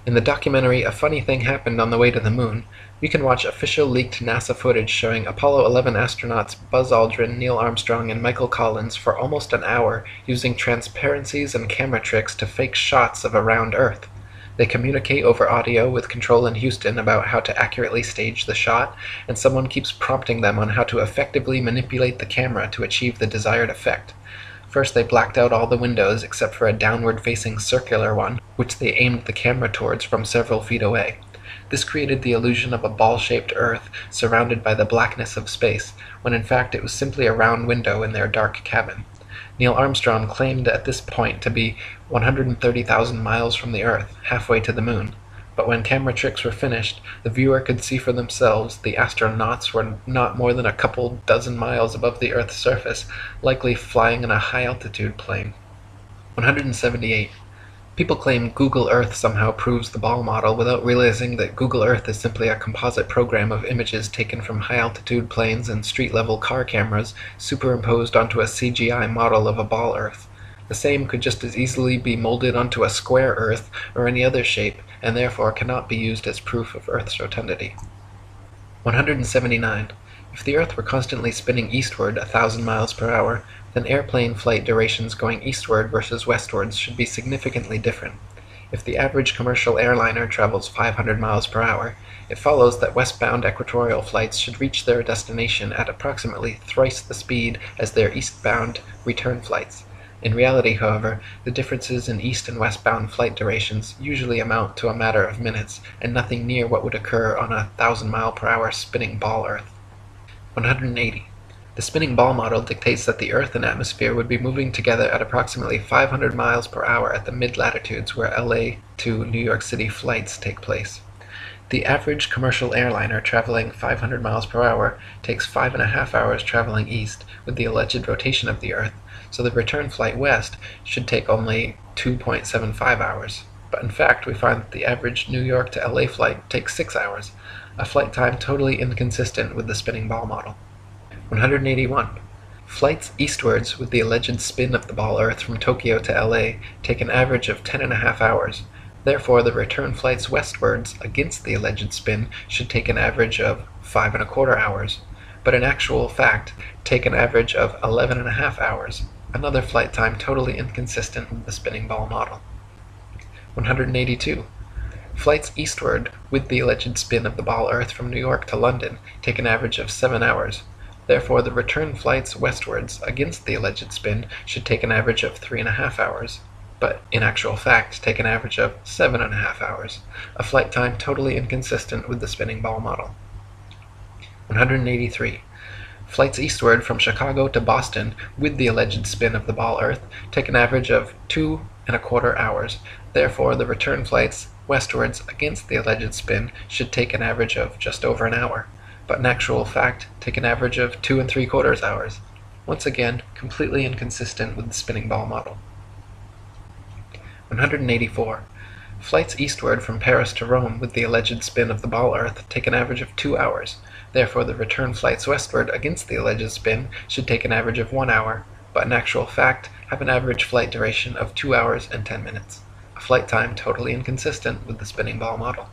In the documentary A Funny Thing Happened on the Way to the Moon, you can watch official leaked NASA footage showing Apollo 11 astronauts Buzz Aldrin, Neil Armstrong, and Michael Collins for almost an hour using transparencies and camera tricks to fake shots of a round Earth. They communicate over audio with control in Houston about how to accurately stage the shot, and someone keeps prompting them on how to effectively manipulate the camera to achieve the desired effect. First, they blacked out all the windows except for a downward-facing circular one, which they aimed the camera towards from several feet away. This created the illusion of a ball-shaped Earth surrounded by the blackness of space, when in fact it was simply a round window in their dark cabin. Neil Armstrong claimed at this point to be 130,000 miles from the Earth, halfway to the Moon. But when camera tricks were finished, the viewer could see for themselves the astronauts were not more than a couple dozen miles above the Earth's surface, likely flying in a high-altitude plane. 178. People claim Google Earth somehow proves the ball model without realizing that Google Earth is simply a composite program of images taken from high-altitude planes and street-level car cameras superimposed onto a CGI model of a ball Earth. The same could just as easily be molded onto a square Earth or any other shape, and therefore cannot be used as proof of Earth's rotundity. 179. If the Earth were constantly spinning eastward 1,000 miles per hour, then airplane flight durations going eastward versus westwards should be significantly different. If the average commercial airliner travels 500 miles per hour, it follows that westbound equatorial flights should reach their destination at approximately thrice the speed as their eastbound return flights. In reality, however, the differences in east and westbound flight durations usually amount to a matter of minutes, and nothing near what would occur on a 1,000-mile-per-hour spinning ball Earth. 180. The spinning ball model dictates that the Earth and atmosphere would be moving together at approximately 500 miles per hour at the mid-latitudes where LA to New York City flights take place. The average commercial airliner traveling 500 miles per hour takes 5.5 hours traveling east with the alleged rotation of the Earth, so the return flight west should take only 2.75 hours. But in fact, we find that the average New York to LA flight takes 6 hours, a flight time totally inconsistent with the spinning ball model. 181. Flights eastwards with the alleged spin of the ball Earth from Tokyo to LA take an average of 10.5 hours. Therefore, the return flights westwards against the alleged spin should take an average of 5.25 hours, but in actual fact take an average of 11.5 hours, another flight time totally inconsistent with the spinning ball model. 182. Flights eastward with the alleged spin of the ball Earth from New York to London take an average of 7 hours. Therefore, the return flights westwards against the alleged spin should take an average of 3.5 hours, but in actual fact take an average of 7.5 hours, a flight time totally inconsistent with the spinning ball model. 183. Flights eastward from Chicago to Boston with the alleged spin of the ball Earth take an average of 2.25 hours. Therefore, the return flights westwards against the alleged spin should take an average of just over an hour, but in actual fact take an average of 2.75 hours. Once again, completely inconsistent with the spinning ball model. 184. Flights eastward from Paris to Rome with the alleged spin of the ball Earth take an average of 2 hours. Therefore, the return flights westward against the alleged spin should take an average of 1 hour, but in actual fact have an average flight duration of 2 hours and 10 minutes, a flight time totally inconsistent with the spinning ball model.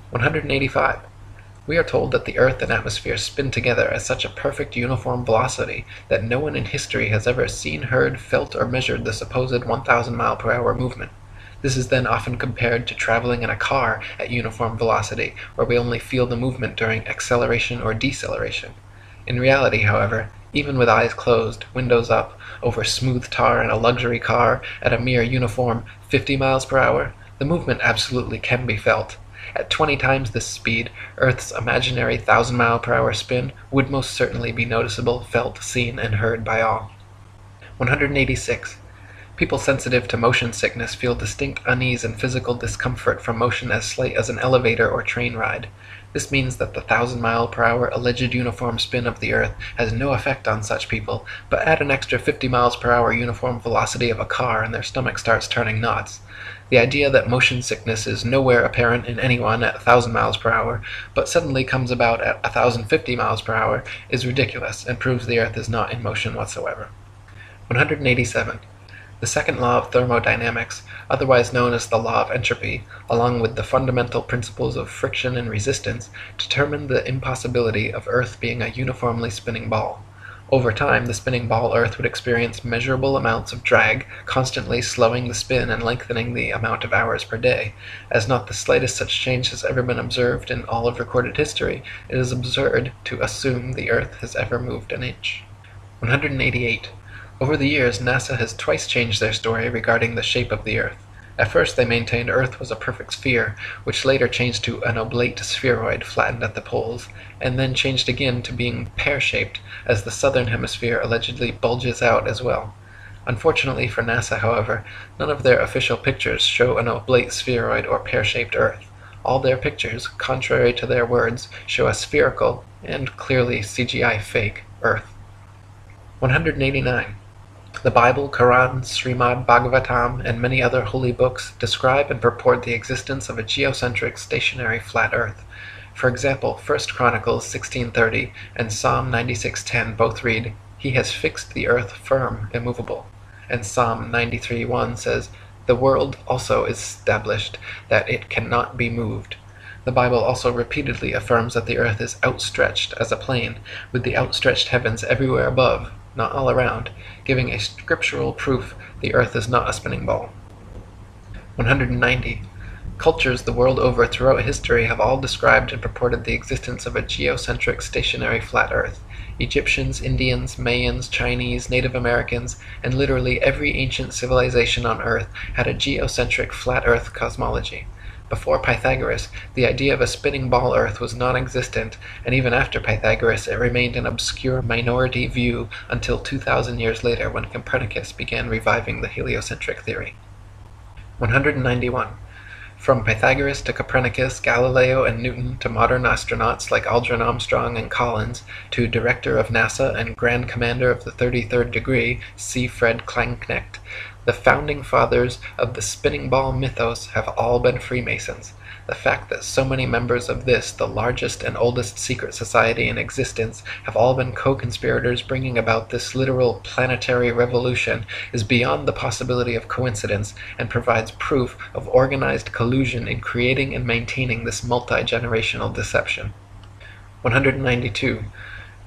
185. We are told that the Earth and atmosphere spin together at such a perfect uniform velocity that no one in history has ever seen, heard, felt, or measured the supposed 1,000 mile per hour movement. This is then often compared to traveling in a car at uniform velocity, where we only feel the movement during acceleration or deceleration. In reality, however, even with eyes closed, windows up, over smooth tar in a luxury car at a mere uniform 50 miles per hour, the movement absolutely can be felt. At 20 times this speed, Earth's imaginary 1,000 mile per hour spin would most certainly be noticeable, felt, seen, and heard by all. 186. People sensitive to motion sickness feel distinct unease and physical discomfort from motion as slight as an elevator or train ride. This means that the 1,000 mile per hour alleged uniform spin of the Earth has no effect on such people, but add an extra 50 miles per hour uniform velocity of a car and their stomach starts turning knots. The idea that motion sickness is nowhere apparent in anyone at 1,000 miles per hour, but suddenly comes about at 1,050 miles per hour, is ridiculous and proves the Earth is not in motion whatsoever. 187. The second law of thermodynamics, otherwise known as the law of entropy, along with the fundamental principles of friction and resistance, determine the impossibility of Earth being a uniformly spinning ball. Over time, the spinning ball Earth would experience measurable amounts of drag, constantly slowing the spin and lengthening the amount of hours per day. As not the slightest such change has ever been observed in all of recorded history, it is absurd to assume the Earth has ever moved an inch. 188. Over the years, NASA has twice changed their story regarding the shape of the Earth. At first they maintained Earth was a perfect sphere, which later changed to an oblate spheroid flattened at the poles, and then changed again to being pear-shaped, as the southern hemisphere allegedly bulges out as well. Unfortunately for NASA, however, none of their official pictures show an oblate spheroid or pear-shaped Earth. All their pictures, contrary to their words, show a spherical, and clearly CGI fake, Earth. 189. The Bible, Quran, Srimad Bhagavatam, and many other holy books describe and purport the existence of a geocentric stationary flat Earth. For example, 1 Chronicles 16:30 and Psalm 96:10 both read, "He has fixed the earth firm, immovable." And Psalm 93:1 says, "The world also is established, that it cannot be moved." The Bible also repeatedly affirms that the earth is outstretched as a plane, with the outstretched heavens everywhere above, not all around, giving a scriptural proof the earth is not a spinning ball. 190. Cultures the world over throughout history have all described and purported the existence of a geocentric stationary flat earth. Egyptians, Indians, Mayans, Chinese, Native Americans, and literally every ancient civilization on earth had a geocentric flat earth cosmology. Before Pythagoras, the idea of a spinning ball Earth was non-existent, and even after Pythagoras it remained an obscure minority view until 2,000 years later when Copernicus began reviving the heliocentric theory. 191. From Pythagoras to Copernicus, Galileo and Newton to modern astronauts like Aldrin Armstrong and Collins, to Director of NASA and Grand Commander of the 33rd Degree, C. Fred Klangknecht, the founding fathers of the spinning ball mythos have all been Freemasons. The fact that so many members of this, the largest and oldest secret society in existence, have all been co-conspirators bringing about this literal planetary revolution is beyond the possibility of coincidence and provides proof of organized collusion in creating and maintaining this multi-generational deception. 192.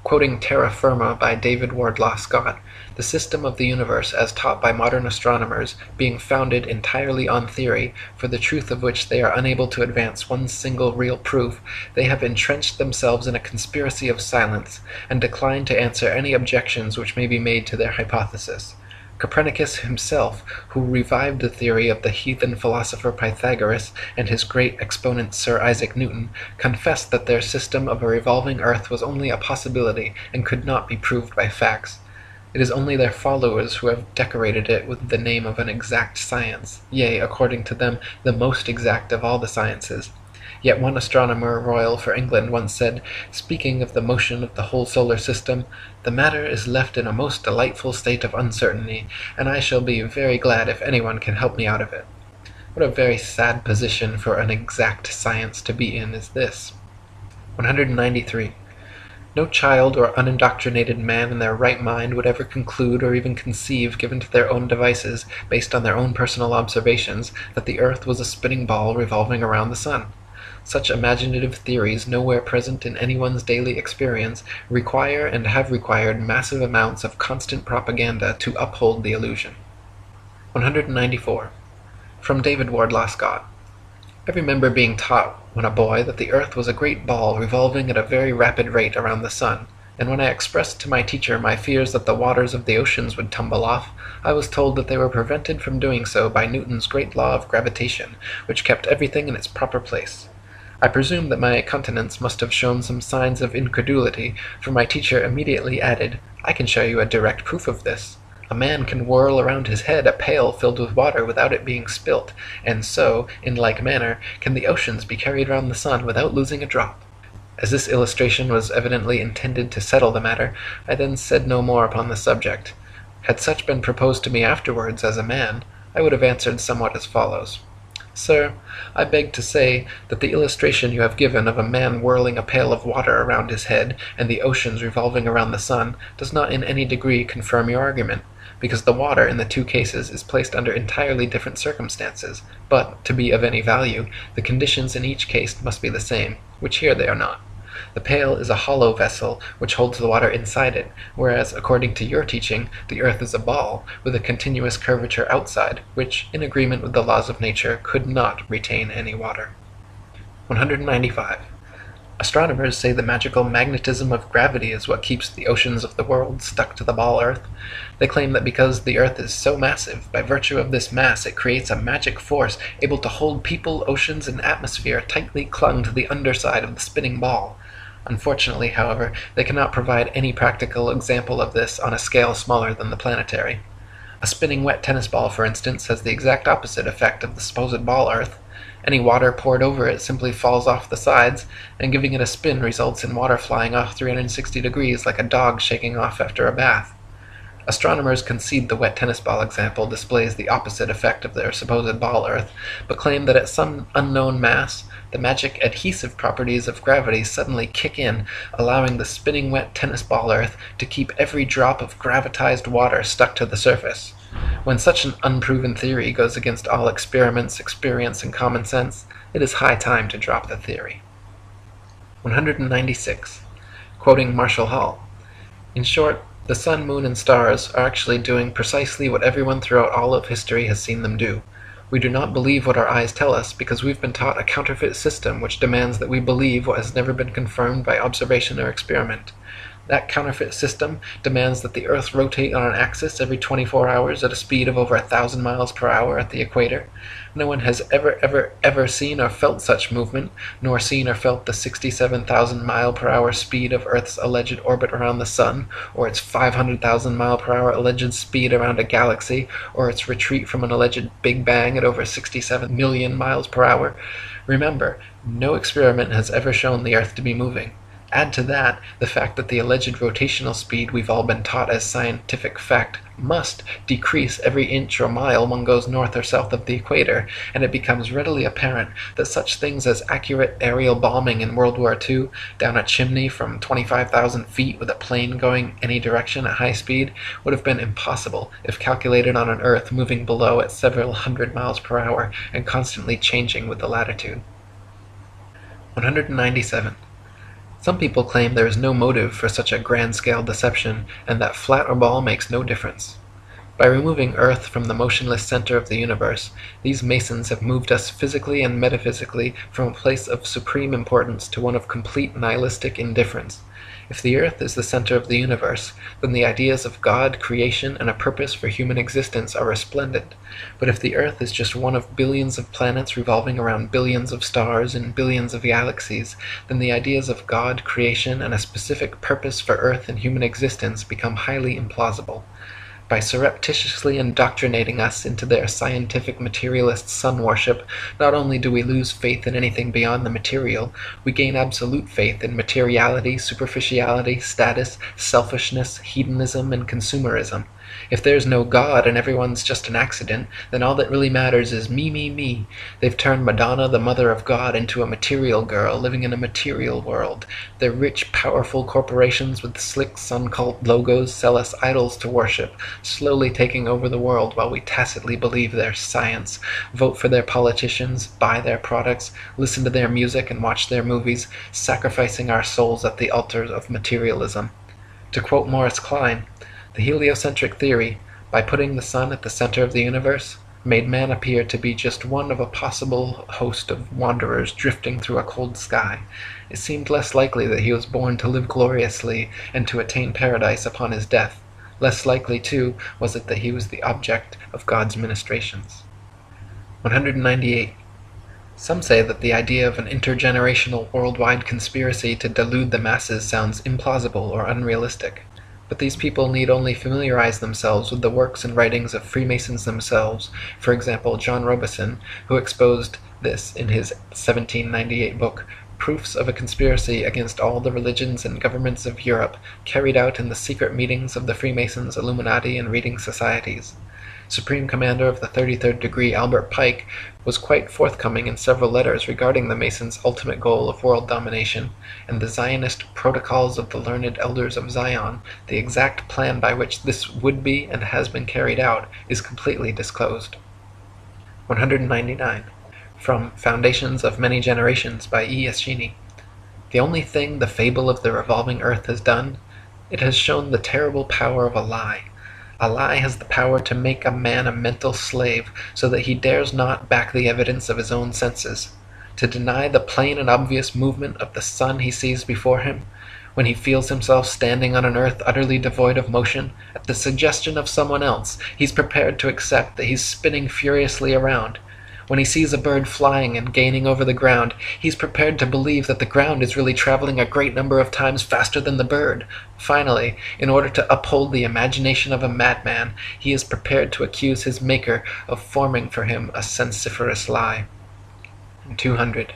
Quoting Terra Firma by David Wardlaw Scott, the system of the universe as taught by modern astronomers being founded entirely on theory, for the truth of which they are unable to advance one single real proof, they have entrenched themselves in a conspiracy of silence, and decline to answer any objections which may be made to their hypothesis. Copernicus himself, who revived the theory of the heathen philosopher Pythagoras and his great exponent Sir Isaac Newton, confessed that their system of a revolving earth was only a possibility and could not be proved by facts. It is only their followers who have decorated it with the name of an exact science, yea, according to them, the most exact of all the sciences. Yet one astronomer royal for England once said, speaking of the motion of the whole solar system, "The matter is left in a most delightful state of uncertainty, and I shall be very glad if anyone can help me out of it." What a very sad position for an exact science to be in is this. 193. No child or unindoctrinated man in their right mind would ever conclude or even conceive, given to their own devices, based on their own personal observations, that the earth was a spinning ball revolving around the sun. Such imaginative theories, nowhere present in anyone's daily experience, require and have required massive amounts of constant propaganda to uphold the illusion. 194. From David Wardlaw Scott. I remember being taught when a boy that the earth was a great ball revolving at a very rapid rate around the sun, and when I expressed to my teacher my fears that the waters of the oceans would tumble off, I was told that they were prevented from doing so by Newton's great law of gravitation, which kept everything in its proper place. I presume that my countenance must have shown some signs of incredulity, for my teacher immediately added, "I can show you a direct proof of this. A man can whirl around his head a pail filled with water without it being spilt, and so, in like manner, can the oceans be carried round the sun without losing a drop." As this illustration was evidently intended to settle the matter, I then said no more upon the subject. Had such been proposed to me afterwards as a man, I would have answered somewhat as follows. "Sir, I beg to say that the illustration you have given of a man whirling a pail of water around his head and the oceans revolving around the sun does not in any degree confirm your argument, because the water in the two cases is placed under entirely different circumstances, but, to be of any value, the conditions in each case must be the same, which here they are not. The pail is a hollow vessel which holds the water inside it, whereas, according to your teaching, the earth is a ball, with a continuous curvature outside, which, in agreement with the laws of nature, could not retain any water. 195. Astronomers say the magical magnetism of gravity is what keeps the oceans of the world stuck to the ball earth. They claim that because the earth is so massive, by virtue of this mass it creates a magic force able to hold people, oceans, and atmosphere tightly clung to the underside of the spinning ball. Unfortunately, however, they cannot provide any practical example of this on a scale smaller than the planetary. A spinning wet tennis ball, for instance, has the exact opposite effect of the supposed ball earth. Any water poured over it simply falls off the sides, and giving it a spin results in water flying off 360 degrees like a dog shaking off after a bath. Astronomers concede the wet tennis ball example displays the opposite effect of their supposed ball earth, but claim that at some unknown mass, the magic adhesive properties of gravity suddenly kick in, allowing the spinning wet tennis ball earth to keep every drop of gravitized water stuck to the surface. When such an unproven theory goes against all experiments, experience, and common sense, it is high time to drop the theory. 196. Quoting Marshall Hall. In short, the sun, moon, and stars are actually doing precisely what everyone throughout all of history has seen them do. We do not believe what our eyes tell us because we've been taught a counterfeit system which demands that we believe what has never been confirmed by observation or experiment. That counterfeit system demands that the Earth rotate on an axis every 24 hours at a speed of over 1,000 miles per hour at the equator. No one has ever seen or felt such movement, nor seen or felt the 67,000 mile per hour speed of Earth's alleged orbit around the Sun, or its 500,000 mile per hour alleged speed around a galaxy, or its retreat from an alleged Big Bang at over 67 million miles per hour. Remember, no experiment has ever shown the Earth to be moving. Add to that the fact that the alleged rotational speed we've all been taught as scientific fact must decrease every inch or mile one goes north or south of the equator, and it becomes readily apparent that such things as accurate aerial bombing in World War II down a chimney from 25,000 feet with a plane going any direction at high speed would have been impossible if calculated on an Earth moving below at several hundred miles per hour and constantly changing with the latitude. 197. Some people claim there is no motive for such a grand-scale deception, and that flat or ball makes no difference. By removing Earth from the motionless center of the universe, these Masons have moved us physically and metaphysically from a place of supreme importance to one of complete nihilistic indifference. If the Earth is the center of the universe, then the ideas of God, creation, and a purpose for human existence are resplendent. But if the Earth is just one of billions of planets revolving around billions of stars in billions of galaxies, then the ideas of God, creation, and a specific purpose for Earth and human existence become highly implausible. By surreptitiously indoctrinating us into their scientific materialist sun worship, not only do we lose faith in anything beyond the material, we gain absolute faith in materiality, superficiality, status, selfishness, hedonism, and consumerism. If there's no God and everyone's just an accident, then all that really matters is me, me, me. They've turned Madonna, the mother of God, into a material girl living in a material world. Their rich, powerful corporations with slick sun cult logos sell us idols to worship, slowly taking over the world while we tacitly believe their science, vote for their politicians, buy their products, listen to their music, and watch their movies, sacrificing our souls at the altar of materialism. To quote Morris Klein, the heliocentric theory, by putting the sun at the center of the universe, made man appear to be just one of a possible host of wanderers drifting through a cold sky. It seemed less likely that he was born to live gloriously and to attain paradise upon his death. Less likely, too, was it that he was the object of God's ministrations. 198. Some say that the idea of an intergenerational worldwide conspiracy to delude the masses sounds implausible or unrealistic. But these people need only familiarize themselves with the works and writings of Freemasons themselves, for example John Robeson, who exposed this in his 1798 book, Proofs of a Conspiracy Against All the Religions and Governments of Europe, carried out in the secret meetings of the Freemasons, Illuminati, and reading societies. Supreme Commander of the 33rd Degree Albert Pike was quite forthcoming in several letters regarding the Masons' ultimate goal of world domination, and the Zionist Protocols of the Learned Elders of Zion, the exact plan by which this would be and has been carried out, is completely disclosed. 199. From Foundations of Many Generations by E. Eschini. The only thing the fable of the revolving earth has done, it has shown the terrible power of a lie. A lie has the power to make a man a mental slave, so that he dares not back the evidence of his own senses. To deny the plain and obvious movement of the sun he sees before him, when he feels himself standing on an earth utterly devoid of motion, at the suggestion of someone else, he's prepared to accept that he's spinning furiously around. When he sees a bird flying and gaining over the ground, he's prepared to believe that the ground is really traveling a great number of times faster than the bird. Finally, in order to uphold the imagination of a madman, he is prepared to accuse his Maker of forming for him a sensiferous lie. 200.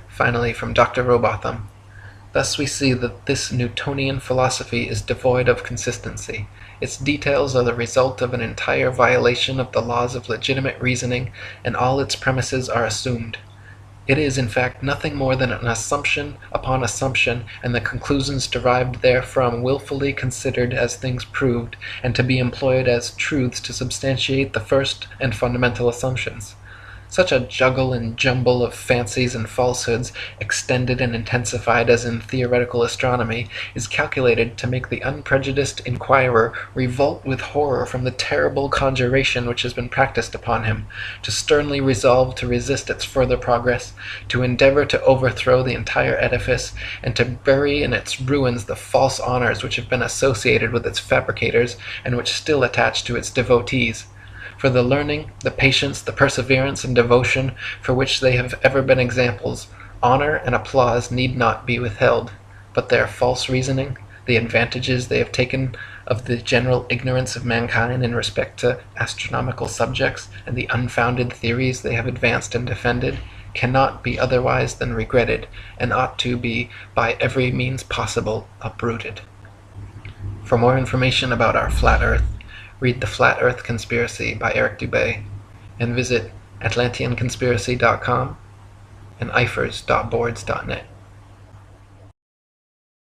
Finally, from Dr. Robotham. Thus we see that this Newtonian philosophy is devoid of consistency. Its details are the result of an entire violation of the laws of legitimate reasoning, and all its premises are assumed. It is, in fact, nothing more than an assumption upon assumption, and the conclusions derived therefrom willfully considered as things proved, and to be employed as truths to substantiate the first and fundamental assumptions. Such a juggle and jumble of fancies and falsehoods, extended and intensified as in theoretical astronomy, is calculated to make the unprejudiced inquirer revolt with horror from the terrible conjuration which has been practised upon him, to sternly resolve to resist its further progress, to endeavor to overthrow the entire edifice, and to bury in its ruins the false honors which have been associated with its fabricators, and which still attach to its devotees. For the learning, the patience, the perseverance, and devotion for which they have ever been examples, honor and applause need not be withheld, but their false reasoning, the advantages they have taken of the general ignorance of mankind in respect to astronomical subjects, and the unfounded theories they have advanced and defended, cannot be otherwise than regretted, and ought to be by every means possible uprooted. For more information about our flat Earth, read The Flat Earth Conspiracy by Eric Dubay, and visit atlanteanconspiracy.com and ifers.boards.net.